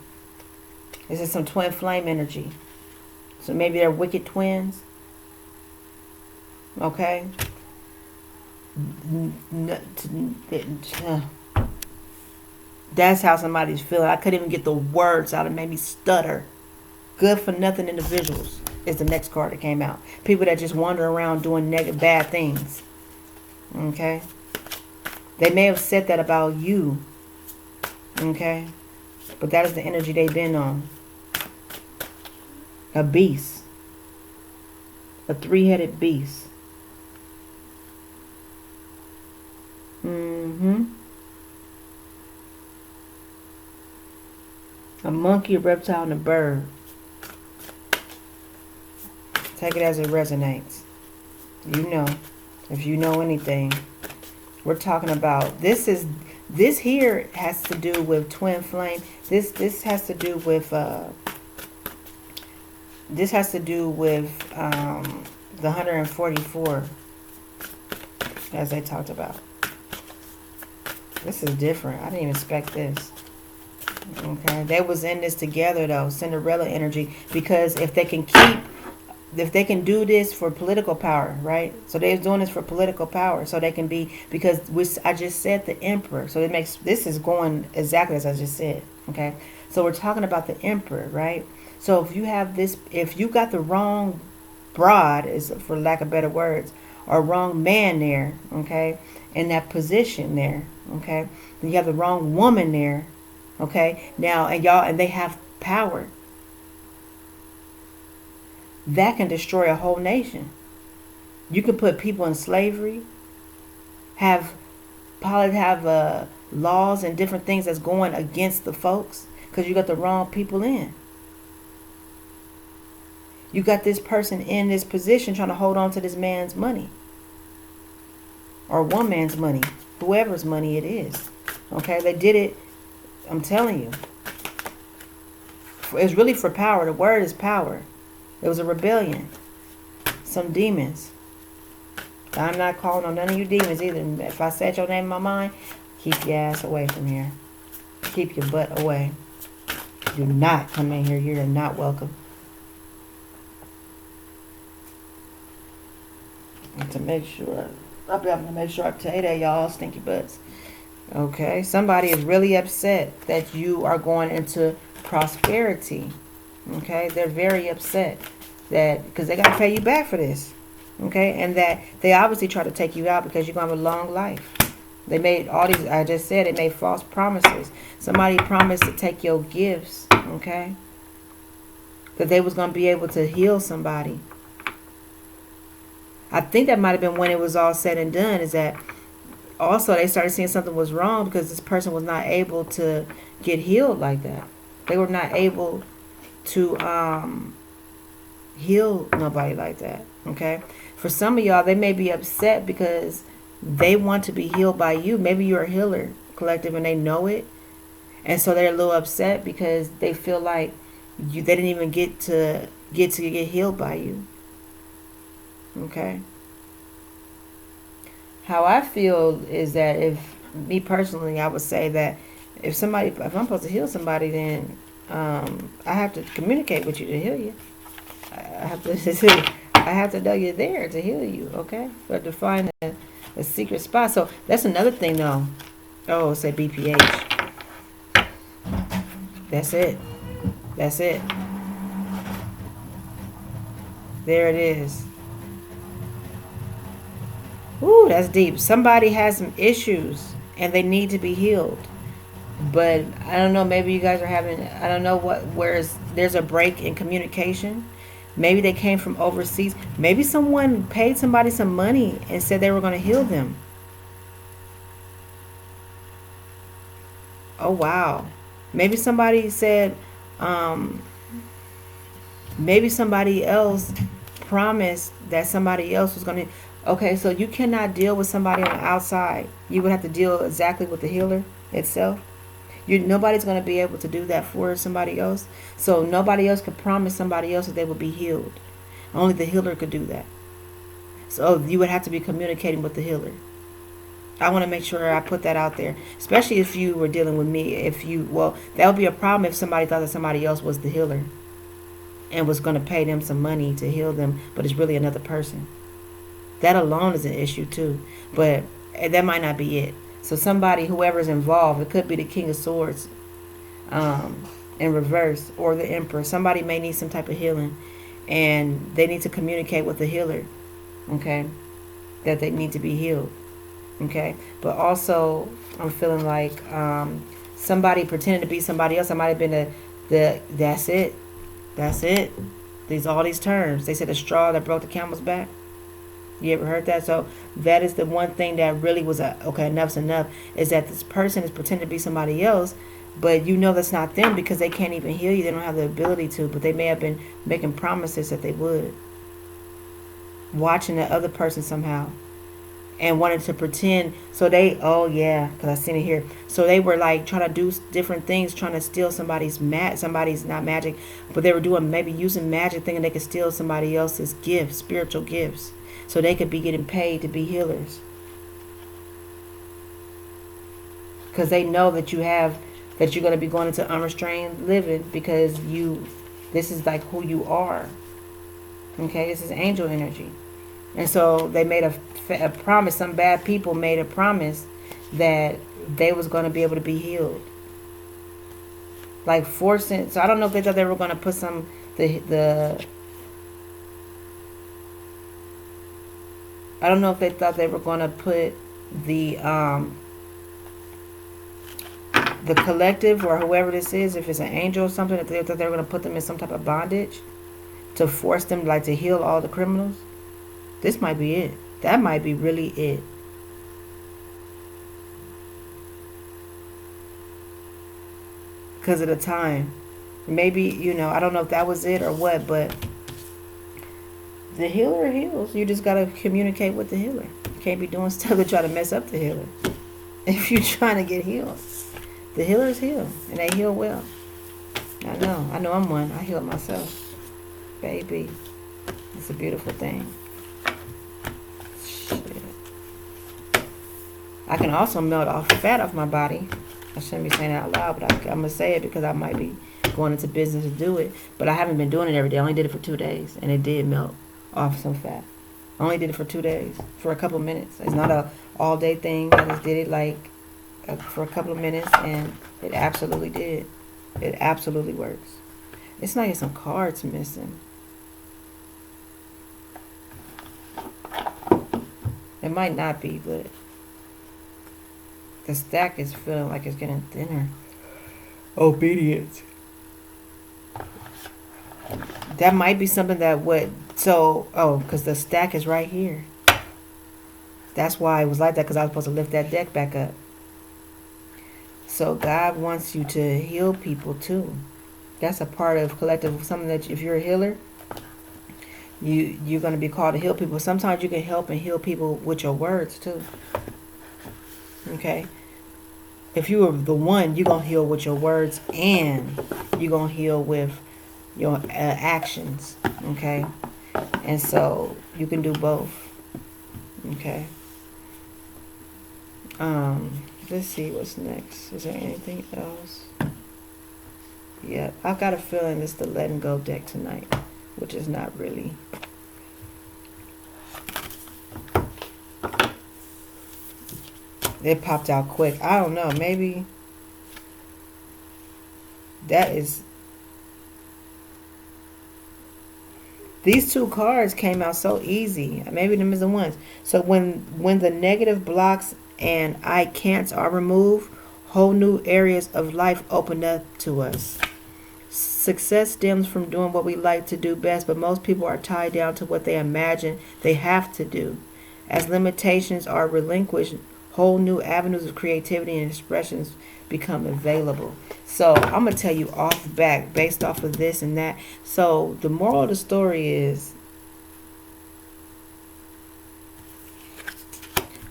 This is some twin flame energy. So maybe they're wicked twins. Okay? That's how somebody's feeling. I couldn't even get the words out. It made me stutter. Good for nothing individuals is the next card that came out. People that just wander around doing negative, bad things. Okay? They may have said that about you. Okay? But that is the energy they've been on. A beast. A 3-headed beast. A monkey, a reptile, and a bird. Take it as it resonates. You know. If you know anything. We're talking about this here has to do with twin flame. This has to do with the 144 as they talked about. This is different. I didn't even expect this. Okay, they was in this together though, Cinderella energy, because if they can do this for political power, right? So they're doing this for political power, so they can be, because I just said the emperor, so this is going exactly as I just said. Okay, so we're talking about the emperor, right? So if you have this, if you got the wrong broad, is for lack of better words, or wrong man there, okay, in that position there, okay, then you have the wrong woman there, okay, now, and they have power. That can destroy a whole nation. You can put people in slavery, have probably have laws and different things that's going against the folks because you got the wrong people in. You got this person in this position trying to hold on to this man's money or woman's money, whoever's money it is. Okay, they did it. I'm telling you, it's really for power. The word is power. It was a rebellion. Some demons. I'm not calling on none of you demons either. If I said your name in my mind, keep your ass away from here. Keep your butt away. Do not come in here. You're not welcome. And to make sure, I'll be able to make sure I tell you that, y'all, stinky butts. Okay, somebody is really upset that you are going into prosperity. Okay, they're very upset that because they got to pay you back for this. Okay, and that they obviously try to take you out because you're going to have a long life. They made all these, I just said, they made false promises. Somebody promised to take your gifts, okay, that they was going to be able to heal somebody. I think that might have been when it was all said and done, is that also they started seeing something was wrong because this person was not able to get healed like that. They were not able to heal nobody like that, okay? For some of y'all, they may be upset because they want to be healed by you. Maybe you're a healer collective and they know it. And so they're a little upset because they feel like they didn't even get healed by you. Okay. How I feel is that if me personally, I would say that if I'm supposed to heal somebody, then I have to communicate with you to heal you. I have to know you're there to heal you. Okay, but to find a secret spot. So that's another thing, though. Oh, say BPH. That's it. That's it. There it is. Ooh, that's deep. Somebody has some issues and they need to be healed. But I don't know, maybe you guys are having, I don't know there's a break in communication. Maybe they came from overseas. Maybe someone paid somebody some money and said they were going to heal them. Oh, wow. Maybe somebody said, maybe somebody else promised that somebody else was going to. Okay, so you cannot deal with somebody on the outside. You would have to deal exactly with the healer itself. Nobody's going to be able to do that for somebody else. So nobody else could promise somebody else that they would be healed. Only the healer could do that. So you would have to be communicating with the healer. I want to make sure I put that out there, especially if you were dealing with me. That would be a problem if somebody thought that somebody else was the healer and was going to pay them some money to heal them, but it's really another person. That alone is an issue too, but that might not be it. So somebody, whoever's involved, it could be the King of Swords in reverse or the Emperor. Somebody may need some type of healing and they need to communicate with the healer, okay, that they need to be healed, okay. But also I'm feeling like somebody pretending to be somebody else. I might have been that's it. All these terms. They said the straw that broke the camel's back. You ever heard that? So that is the one thing that really was okay, enough's enough, is that this person is pretending to be somebody else, but you know that's not them because they can't even heal you. They don't have the ability to, but they may have been making promises that they would. Watching the other person somehow and wanted to pretend. So they, oh yeah, because I seen it here. So they were like trying to do different things, trying to steal somebody's not magic, but they were doing maybe using magic thinking they could steal somebody else's gifts, spiritual gifts. So they could be getting paid to be healers. Because they know that you're going to be going into unrestrained living because this is like who you are. Okay, this is angel energy. And so they made a promise, some bad people made a promise that they was going to be able to be healed. Like forcing, so I don't know if they thought they were going to put I don't know if they thought they were going to put the collective or whoever this is, if it's an angel or something, if they thought they were going to put them in some type of bondage to force them like to heal all the criminals. This might be it. That might be really it. because of the time. Maybe, I don't know if that was it or what, but the healer heals. You just got to communicate with the healer. You can't be doing stuff to try to mess up the healer. If you're trying to get healed, the healers heal, and they heal well. I know I'm one. I heal myself. Baby, it's a beautiful thing. Shit. I can also melt off fat off my body. I shouldn't be saying it out loud, but I'm going to say it because I might be going into business to do it. But I haven't been doing it every day. I only did it for 2 days, and it did melt off some fat. I only did it for 2 days, for a couple of minutes. It's not a all-day thing. I just did it for a couple of minutes, and it absolutely did. It absolutely works. It's like some cards missing. It might not be, but the stack is feeling like it's getting thinner. Obedience. That might be something that would... because the stack is right here. That's why it was like that, because I was supposed to lift that deck back up. So God wants you to heal people too. That's a part of collective, something that if you're a healer, you're going to be called to heal people. Sometimes you can help and heal people with your words too. Okay? If you are the one, you're going to heal with your words, and you're going to heal with your actions. Okay? And so you can do both. Okay? Let's see what's next. Is there anything else? Yeah, I've got a feeling it's the letting go deck tonight, which is not really. It popped out quick. I don't know. Maybe that is. These 2 cards came out so easy. Maybe them is the ones. So when the negative blocks and I can'ts are removed, whole new areas of life open up to us. Success stems from doing what we like to do best, but most people are tied down to what they imagine they have to do. As limitations are relinquished, whole new avenues of creativity and expressions become available. So I'm going to tell you off the back, based off of this and that. So the moral of the story is,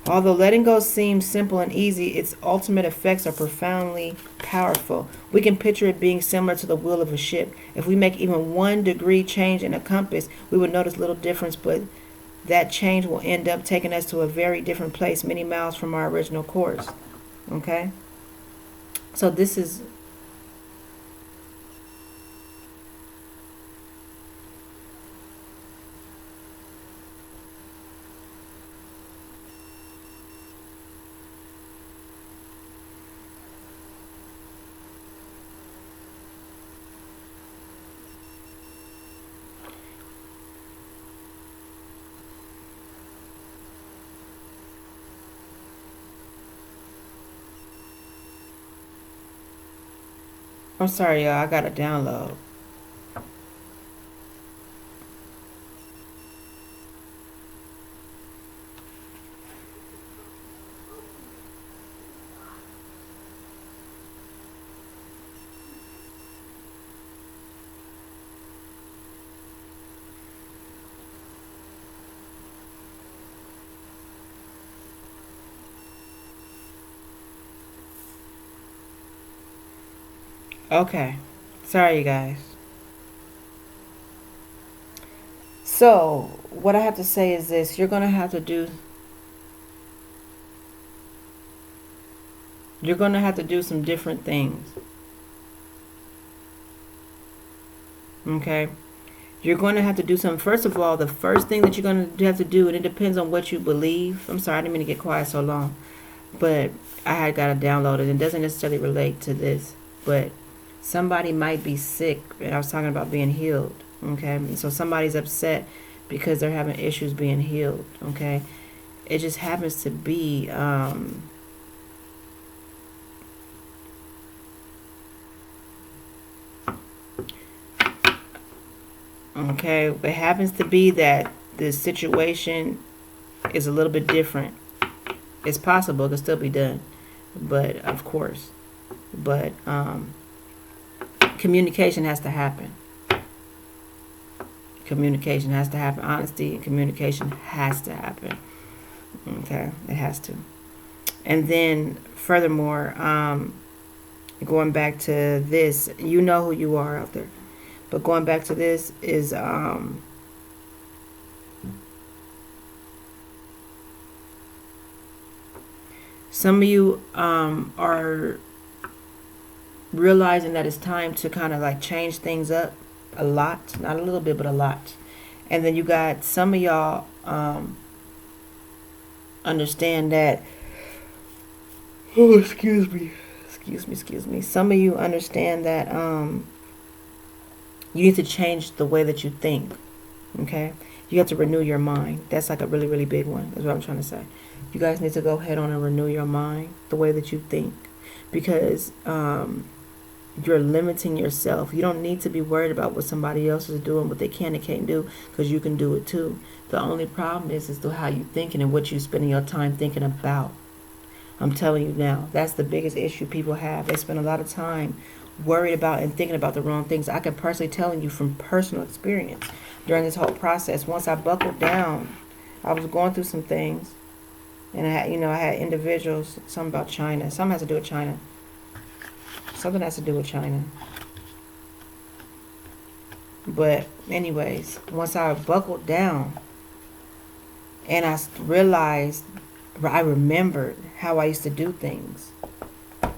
although letting go seems simple and easy, its ultimate effects are profoundly powerful. We can picture it being similar to the wheel of a ship. If we make even 1 degree change in a compass, we would notice little difference, but that change will end up taking us to a very different place, many miles from our original course. Okay? So this is... I'm sorry, y'all. I got to download. Okay. Sorry, you guys. So, what I have to say is this. You're going to have to do some different things. Okay? You're going to have to do something. First of all, the first thing that you're going to have to do, and it depends on what you believe. I'm sorry, I didn't mean to get quiet so long. But I had got to download it. It doesn't necessarily relate to this. But somebody might be sick. And I was talking about being healed. Okay? And so somebody's upset because they're having issues being healed. Okay? It just happens to be... okay, it happens to be that the situation is a little bit different. It's possible it could still be done, but of course, but Communication has to happen. Communication has to happen. Honesty and communication has to happen. Okay, it has to. And then, furthermore, going back to this, you know who you are out there. But going back to this is some of you are realizing that it's time to kind of like change things up a lot, not a little bit, but a lot. And then you got some of y'all understand that, oh, excuse me. Some of you understand that you need to change the way that you think. Okay? You have to renew your mind. That's like a really, really big one, is what I'm trying to say. You guys need to go ahead on and renew your mind, the way that you think. Because you're limiting yourself. You don't need to be worried about what somebody else is doing, what they can and can't do, because you can do it too. The only problem is how you're thinking and what you're spending your time thinking about. I'm telling you now, that's the biggest issue people have. They spend a lot of time worried about and thinking about the wrong things. I can personally tell you from personal experience during this whole process. Once I buckled down, I was going through some things, and I had individuals. Something about China. Something has to do with China. Something has to do with China. But anyways, once I buckled down and I realized, I remembered how I used to do things.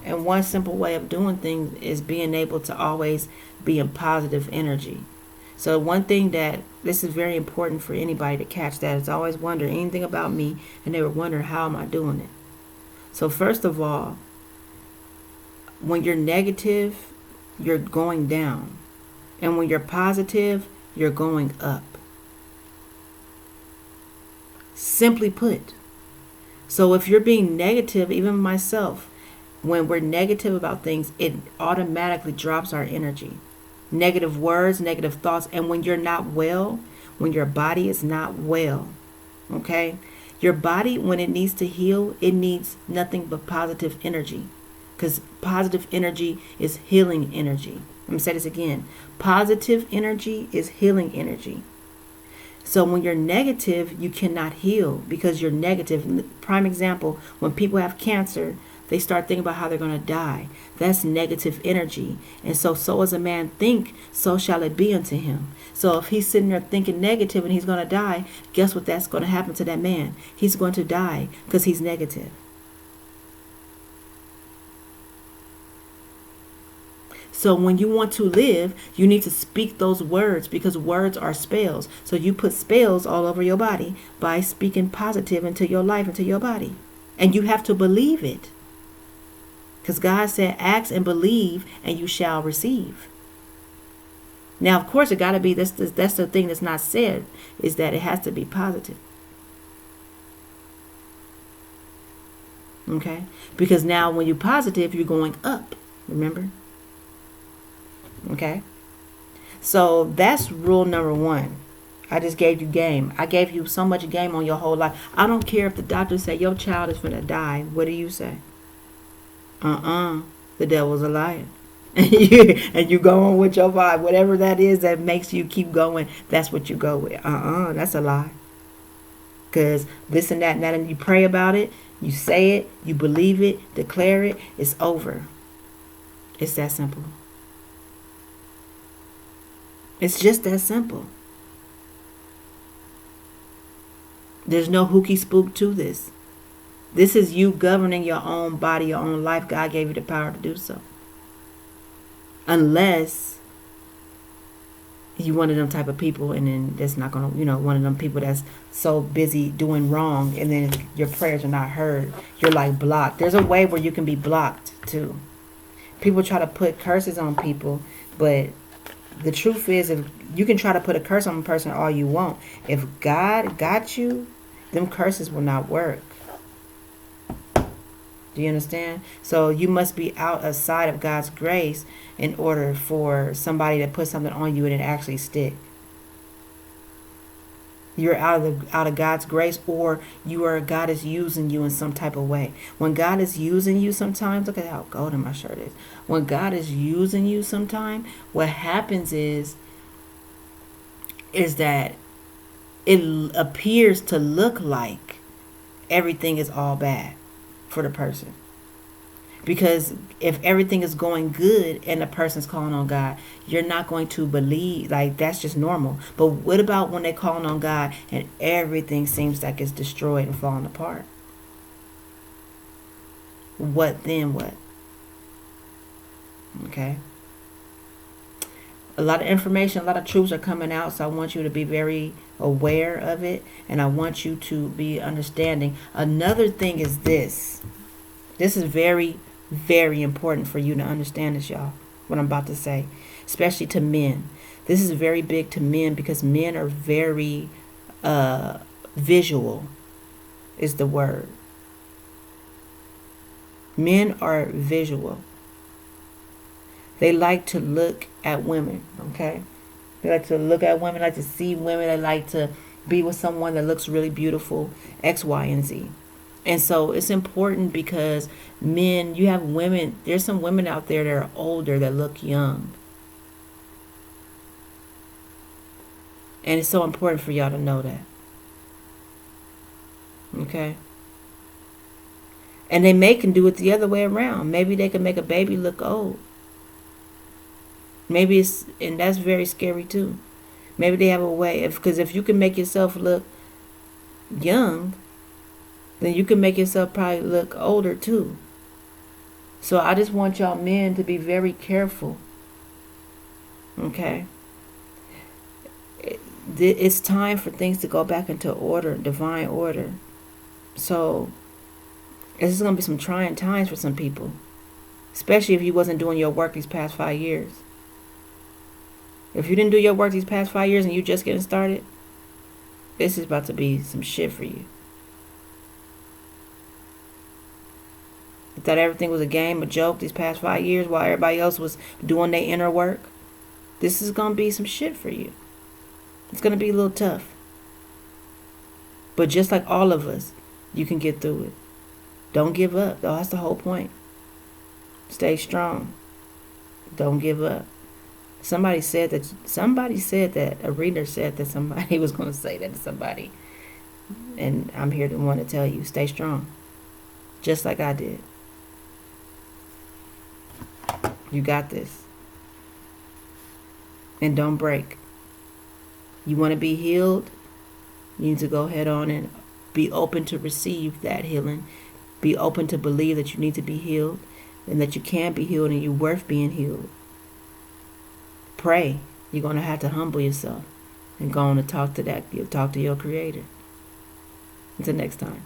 And one simple way of doing things is being able to always be in positive energy. So one thing that, this is very important for anybody to catch, that is always wondering anything about me, and they were wondering, how am I doing it? So first of all, when you're negative, you're going down. And when you're positive, you're going up. Simply put. So if you're being negative, even myself, when we're negative about things, it automatically drops our energy. Negative words, negative thoughts. And when you're not well, when your body is not well, okay? Your body, when it needs to heal, it needs nothing but positive energy. Because positive energy is healing energy. Let me say this again. Positive energy is healing energy. So when you're negative, you cannot heal because you're negative. Prime example, when people have cancer, they start thinking about how they're going to die. That's negative energy. And so as a man think, so shall it be unto him. So if he's sitting there thinking negative and he's going to die, guess what that's going to happen to that man? He's going to die because he's negative. So when you want to live, you need to speak those words, because words are spells. So you put spells all over your body by speaking positive into your life, into your body. And you have to believe it. Because God said, ask and believe and you shall receive. Now, of course, it got to be, that's the thing that's not said, is that it has to be positive. Okay? Because now when you're positive, you're going up. Remember? Okay, so that's rule number one. I just gave you game. I gave you so much game on your whole life. I don't care if the doctor say your child is gonna die. What do you say? The devil's a liar. And you go on with your vibe. Whatever that is that makes you keep going, that's what you go with. That's a lie. Because this and that and that, and you pray about it, you say it, you believe it, declare it, it's over. It's that simple. It's just that simple. There's no hooky spook to this. This is you governing your own body, your own life. God gave you the power to do so. Unless you one of them type of people, and then that's not going to, one of them people that's so busy doing wrong, and then your prayers are not heard. You're like blocked. There's a way where you can be blocked too. People try to put curses on people, but the truth is, if you can try to put a curse on a person all you want, if God got you, them curses will not work. Do you understand? So you must be outside of God's grace in order for somebody to put something on you and it actually stick. You're out of God's grace, or God is using you in some type of way. When God is using you sometimes, look at how golden my shirt is. When God is using you sometimes, what happens is that it appears to look like everything is all bad for the person. Because if everything is going good and the person's calling on God, you're not going to believe, like, that's just normal. But what about when they're calling on God and everything seems like it's destroyed and falling apart? What then? What? Okay. A lot of information, a lot of truths are coming out, so I want you to be very aware of it, and I want you to be understanding. Another thing is this. This is very, very important for you to understand this, y'all, what I'm about to say, especially to men. This is very big to men because men are very visual is the word. Men are visual. They like to look at women, okay? They like to look at women, like to see women. They like to be with someone that looks really beautiful, X, Y, and Z. And so it's important because men, you have women, there's some women out there that are older that look young. And it's so important for y'all to know that. Okay? And they can do it the other way around. Maybe they can make a baby look old. Maybe and that's very scary too. Maybe they have a way, because if you can make yourself look young, then you can make yourself probably look older too. So I just want y'all men to be very careful. Okay? It's time for things to go back into order, divine order. So this is going to be some trying times for some people, especially if you wasn't doing your work these past 5 years. If you didn't do your work these past 5 years and you just getting started, this is about to be some shit for you. You thought everything was a game, a joke these past 5 years while everybody else was doing their inner work. This is going to be some shit for you. It's going to be a little tough. But just like all of us, you can get through it. Don't give up. Oh, that's the whole point. Stay strong. Don't give up. Somebody said that, a reader said that somebody was going to say that to somebody. And I'm here to want to tell you, stay strong. Just like I did. You got this. And don't break. You want to be healed? You need to go head on and be open to receive that healing. Be open to believe that you need to be healed and that you can be healed and you're worth being healed. Pray. You're going to have to humble yourself and go on and talk to your Creator. Until next time.